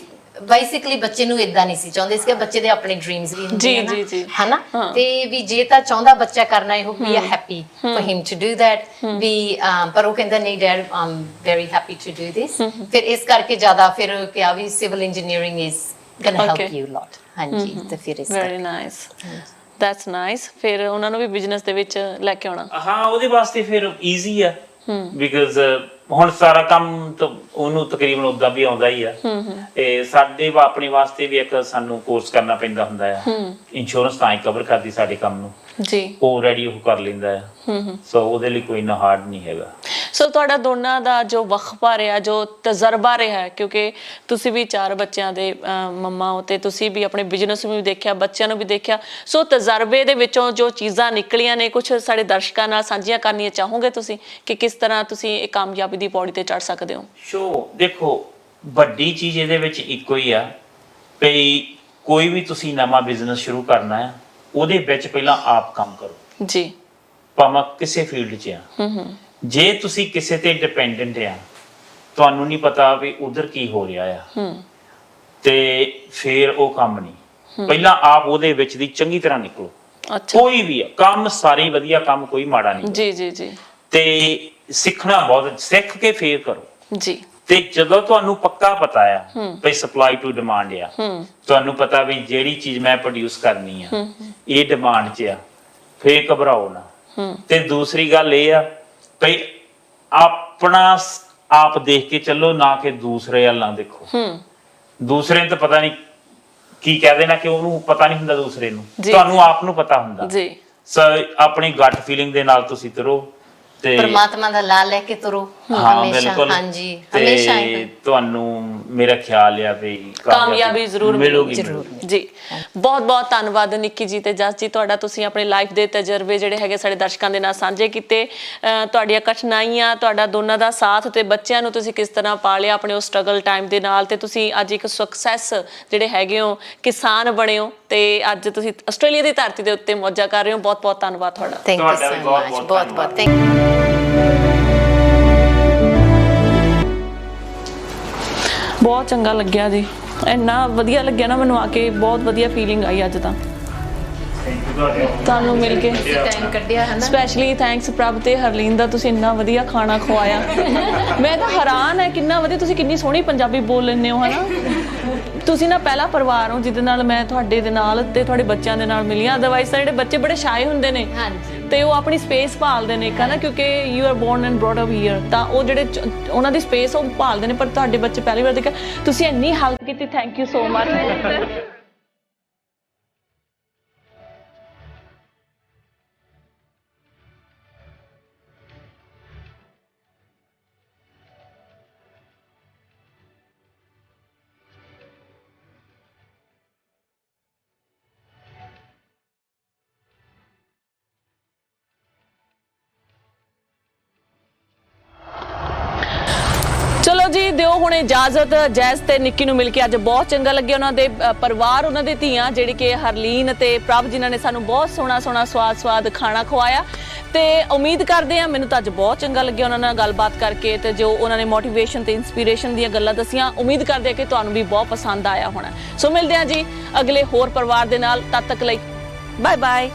ਬੇਸਿਕਲੀ ਬੱਚੇ ਨੂੰ ਇਦਾਂ ਨਹੀਂ ਸੀ ਚਾਹੁੰਦੇ ਸੀ, ਬੱਚੇ ਦੇ ਆਪਣੇ ਡ੍ਰੀਮਸ ਵੀ ਹੁੰਦੇ ਨੇ ਹਨਾ, ਤੇ ਵੀ ਜੇ ਤਾਂ ਚਾਹੁੰਦਾ ਬੱਚਾ ਕਰਨਾ ਇਹੋ ਵੀ ਆ happy for him to do that ਵੀ, ਪਰ ਉਹ ਕਹਿੰਦਾ ਨਹੀਂ dad I'm very happy to do this. ਫਿਰ ਇਸ ਕਰਕੇ ਜ਼ਿਆਦਾ ਫਿਰ ਕਿਹਾ ਵੀ civil engineering is gonna help you lot. ਹਾਂਜੀ, ਤੇ ਫਿਰ ਇਸ ਵੈਰੀ ਨਾਈਸ, ਦੈਟਸ ਨਾਈਸ। ਫਿਰ ਉਹਨਾਂ ਨੂੰ ਵੀ ਬਿਜ਼ਨਸ ਦੇ ਵਿੱਚ ਲੈ ਕੇ ਆਉਣਾ। ਹਾਂ, ਉਹਦੇ ਵਾਸਤੇ ਫਿਰ ਈਜ਼ੀ ਆ ਬਿਕਾਜ਼ ਹੁਣ ਸਾਰਾ ਕੰਮ ਤਾਂ ਉਹਨੂੰ ਤਕਰੀਬਨ ਉਦਾਂ ਵੀ ਆਉਂਦਾ ਹੀ ਆ। ਤੇ ਸਾਡੇ ਆਪਣੇ ਵਾਸਤੇ ਵੀ ਇੱਕ ਸਾਨੂੰ ਕੋਰਸ ਕਰਨਾ ਪੈਂਦਾ ਹੁੰਦਾ ਆ। ਇੰਸ਼ੋਰੈਂਸ ਤਾਂ ਹੀ ਕਵਰ ਕਰਦੀ ਸਾਡੇ ਕੰਮ ਨੂੰ ਜੀ, ਆਲਰੇਡੀ ਉਹ ਕਰ ਲੈਂਦਾ ਆ। ਸੋ ਉਹਦੇ ਲਈ ਕੋਈ ਨਾ ਹਾਰਡ ਨਹੀਂ ਹੈਗਾ। ਸੋ ਤੁਹਾਡਾ ਦੋਨਾਂ ਦਾ ਜੋ ਵਕਫਾ ਰਿਹਾ, ਜੋ ਤਜਰਬਾ ਰਿਹਾ, ਕਿਉਂਕਿ ਤੁਸੀਂ ਵੀ 4 ਬੱਚਿਆਂ ਦੇ ਮੰਮਾ ਹੋ ਤੇ ਤੁਸੀਂ ਵੀ ਆਪਣੇ ਬਿਜ਼ਨਸ ਨੂੰ ਵੀ ਦੇਖਿਆ, ਬੱਚਿਆਂ ਨੂੰ ਵੀ ਦੇਖਿਆ। ਸੋ ਤਜਰਬੇ ਦੇ ਵਿੱਚੋਂ ਜੋ ਚੀਜ਼ਾਂ ਨਿਕਲੀਆਂ ਨੇ, ਕੁਝ ਸਾਡੇ ਦਰਸ਼ਕਾਂ ਨਾਲ ਸਾਂਝੀਆਂ ਕਰਨੀਆਂ ਚਾਹੋਗੇ ਤੁਸੀਂ ਕਿ ਕਿਸ ਤਰ੍ਹਾਂ ਤੁਸੀਂ ਇਹ ਕਾਮਯਾਬੀ ਦੀ ਪੌੜੀ ਤੇ ਚੜ੍ਹ ਸਕਦੇ ਹੋ? ਸ਼ੋ ਦੇਖੋ, ਵੱਡੀ ਚੀਜ਼ ਇਹਦੇ ਵਿੱਚ ਇੱਕੋ ਹੀ ਆ ਵੀ ਕੋਈ ਵੀ ਤੁਸੀਂ ਨਵਾਂ ਬਿਜ਼ਨਸ ਸ਼ੁਰੂ ਕਰਨਾ ਹੈ, ਉਹਦੇ ਵਿੱਚ ਪਹਿਲਾਂ ਆਪ ਕੰਮ ਕਰੋ ਜੀ, ਭਾਵੇਂ ਕਿਸੇ ਫੀਲਡ 'ਚ ਆ। ਜੇ ਤੁਸੀਂ ਕਿਸੇ ਤੇ ਡਿਪੈਂਡੈਂਟ ਆ, ਤੁਹਾਨੂੰ ਨਹੀਂ ਪਤਾ ਵੀ ਉਧਰ ਕੀ ਹੋ ਰਿਹਾ ਆ, ਤੇ ਫਿਰ ਉਹ ਕੰਮ ਨਹੀਂ। ਪਹਿਲਾਂ ਆਪ ਉਹਦੇ ਵਿੱਚ ਦੀ ਚੰਗੀ ਤਰ੍ਹਾਂ ਨਿਕਲੋ। ਅੱਛਾ, ਕੋਈ ਵੀ ਆ ਕੰਮ, ਸਾਰੇ ਵਧੀਆ ਕੰਮ, ਕੋਈ ਮਾੜਾ ਨਹੀਂ। ਜੀ ਜੀ ਜੀ, ਤੇ ਸਿੱਖਣਾ ਬਹੁਤ, ਸਿੱਖ ਕੇ ਫੇਰ ਕਰੋ ਜੀ। ਤੇ ਜਦੋਂ ਤੁਹਾਨੂੰ ਪੱਕਾ ਪਤਾ ਆ ਵੀ ਸਪਲਾਈ ਟੂ ਡਿਮਾਂਡ ਆ, ਤੁਹਾਨੂੰ ਪਤਾ ਵੀ ਜਿਹੜੀ ਚੀਜ਼ ਮੈਂ ਪ੍ਰੋਡਿਊਸ ਕਰਨੀ ਆ ਇਹ ਡਿਮਾਂਡ 'ਚ ਆ, ਫੇਰ ਘਬਰਾਓ ਨਾ। ਤੇ ਦੂਸਰੀ ਗੱਲ ਇਹ ਆ ਵੀ ਆਪਣਾ ਆਪ ਦੇਖ ਕੇ ਚੱਲੋ, ਨਾ ਕਿ ਦੂਸਰੇ ਵੱਲ ਨਾ ਦੇਖੋ। ਦੂਸਰੇ ਨੂੰ ਤਾਂ ਪਤਾ ਨਹੀਂ ਕੀ ਕਹਿ ਦੇਣਾ, ਕਿ ਉਹਨੂੰ ਪਤਾ ਨਹੀਂ ਹੁੰਦਾ ਦੂਸਰੇ ਨੂੰ, ਤੁਹਾਨੂੰ ਆਪ ਨੂੰ ਪਤਾ ਹੁੰਦਾ ਜੀ। ਸੋ ਆਪਣੀ ਗੱਟ ਫੀਲਿੰਗ ਦੇ ਨਾਲ ਤੁਸੀਂ ਤੁਰੋ ਤੇ ਪਰਮਾਤਮਾ ਦਾ ਲਾ ਲੈ ਕੇ ਤੁਰੋ ਹਮੇਸ਼ਾ। ਹਾਂਜੀ, ਹਮੇਸ਼ਾ ਤੁਹਾਨੂੰ ਮੇਰਾ ਖਿਆਲ ਆ ਵੀ ਕਾਮਯਾਬੀ ਜ਼ਰੂਰ ਮਿਲੂਗੀ ਜੀ। ਬਹੁਤ ਬਹੁਤ ਧੰਨਵਾਦ ਨਿੱਕੀ ਜੀ ਤੇ ਜਸ ਜੀ ਤੁਹਾਡਾ। ਤੁਸੀਂ ਆਪਣੇ ਲਾਈਫ ਦੇ ਤਜਰਬੇ ਜਿਹੜੇ ਹੈਗੇ ਸਾਡੇ ਦਰਸ਼ਕਾਂ ਦੇ ਨਾਲ ਸਾਂਝੇ ਕੀਤੇ, ਤੁਹਾਡੀਆਂ ਕਠਿਨਾਈਆਂ, ਤੁਹਾਡਾ ਦੋਨਾਂ ਦਾ ਸਾਥ ਤੇ ਬੱਚਿਆਂ ਨੂੰ ਤੁਸੀਂ ਕਿਸ ਤਰ੍ਹਾਂ ਪਾਲਿਆ ਆਪਣੇ ਉਹ ਸਟਰਗਲ ਟਾਈਮ ਦੇ ਨਾਲ, ਤੇ ਤੁਸੀਂ ਅੱਜ ਇੱਕ ਸਕਸੈਸ ਜਿਹੜੇ ਹੈਗੇ ਹੋ, ਕਿਸਾਨ ਬਣੇ ਹੋ, ਤੇ ਅੱਜ ਤੁਸੀਂ ਆਸਟ੍ਰੇਲੀਆ ਦੀ ਧਰਤੀ ਦੇ ਉੱਤੇ ਮੌਜਾਂ ਕਰ ਰਹੇ ਹੋ। ਬਹੁਤ ਬਹੁਤ ਧੰਨਵਾਦ ਤੁਹਾਡਾ। ਥੈਂਕ ਯੂ ਸੋ ਮਚ, ਬਹੁਤ ਬਹੁਤ ਥੈਂਕ ਯੂ। ਬਹੁਤ ਚੰਗਾ ਲੱਗਿਆ ਜੀ, ਇੰਨਾ ਵਧੀਆ ਲੱਗਿਆ ਨਾ ਮੈਨੂੰ ਆ ਕੇ, ਬਹੁਤ ਵਧੀਆ ਫੀਲਿੰਗ ਆਈ ਅੱਜ ਤਾਂ ਤੁਹਾਨੂੰ ਮਿਲ ਕੇ। ਟਾਈਮ ਕੱਢਿਆ ਹੈ ਨਾ, ਸਪੈਸ਼ਲੀ ਥੈਂਕਸ ਪ੍ਰਭ ਤੇ ਹਰਲੀਨ ਦਾ, ਤੁਸੀਂ ਇੰਨਾ ਵਧੀਆ ਖਾਣਾ ਖਵਾਇਆ। ਮੈਂ ਤਾਂ ਹੈਰਾਨ ਹੈ ਕਿੰਨਾ ਵਧੀਆ ਤੁਸੀਂ ਕਿੰਨੀ ਸੋਹਣੀ ਪੰਜਾਬੀ ਬੋਲ ਲੈਂਦੇ ਹੋ, ਹਨਾ। ਤੁਸੀਂ ਨਾ ਪਹਿਲਾ ਪਰਿਵਾਰ ਹੋ ਜਿਹਦੇ ਨਾਲ ਮੈਂ ਤੁਹਾਡੇ ਦੇ ਨਾਲ ਤੇ ਤੁਹਾਡੇ ਬੱਚਿਆਂ ਦੇ ਨਾਲ ਮਿਲੀ ਹਾਂ। ਅਦਰਵਾਈਜ਼ ਤਾਂ ਜਿਹੜੇ ਬੱਚੇ ਬੜੇ ਸ਼ਾਏ ਹੁੰਦੇ ਨੇ ਤੇ ਉਹ ਆਪਣੀ ਸਪੇਸ ਭਾਲਦੇ ਨੇ, ਕਹਿੰਦਾ, ਕਿਉਂਕਿ you are born and brought up here, ਤਾਂ ਉਹ ਜਿਹੜੇ ਉਹਨਾਂ ਦੀ ਸਪੇਸ ਉਹ ਭਾਲਦੇ ਨੇ। ਪਰ ਤੁਹਾਡੇ ਬੱਚੇ ਪਹਿਲੀ ਵਾਰ ਦੇਖਿਆ, ਤੁਸੀਂ ਇੰਨੀ ਹੈਲਪ ਕੀਤੀ, ਥੈਂਕ ਯੂ ਸੋ ਮਚ। ਚਲੋ ਜੀ, ਦਿਓ ਹੁਣ ਇਜਾਜ਼ਤ। ਜੈਸ ਤੇ ਨਿੱਕੀ ਨੂੰ ਮਿਲ ਕੇ ਅੱਜ ਬਹੁਤ ਚੰਗਾ ਲੱਗਿਆ। ਉਹਨਾਂ ਦੇ ਪਰਿਵਾਰ, ਉਹਨਾਂ ਦੇ ਧੀਆਂ, ਜਿਹੜੀ ਕਿ ਹਰਲੀਨ ਤੇ ਪ੍ਰਭ, ਜਿਨ੍ਹਾਂ ਨੇ ਸਾਨੂੰ ਬਹੁਤ ਸੋਹਣਾ ਸਵਾਦ ਖਾਣਾ ਖਵਾਇਆ। ਤੇ ਉਮੀਦ ਕਰਦੇ ਹਾਂ, ਮੈਨੂੰ ਤਾਂ ਅੱਜ ਬਹੁਤ ਚੰਗਾ ਲੱਗਿਆ ਉਹਨਾਂ ਨਾਲ ਗੱਲਬਾਤ ਕਰਕੇ, ਤੇ ਜੋ ਉਹਨਾਂ ਨੇ ਮੋਟੀਵੇਸ਼ਨ ਤੇ ਇੰਸਪੀਰੇਸ਼ਨ ਦੀਆਂ ਗੱਲਾਂ ਦੱਸੀਆਂ, ਉਮੀਦ ਕਰਦੇ ਹਾਂ ਕਿ ਤੁਹਾਨੂੰ ਵੀ ਬਹੁਤ ਪਸੰਦ ਆਇਆ ਹੋਣਾ। ਸੋ ਮਿਲਦੇ ਹਾਂ ਜੀ ਅਗਲੇ ਹੋਰ ਪਰਿਵਾਰ ਦੇ ਨਾਲ, ਤਦ ਤੱਕ ਲਈ ਬਾਏ ਬਾਏ।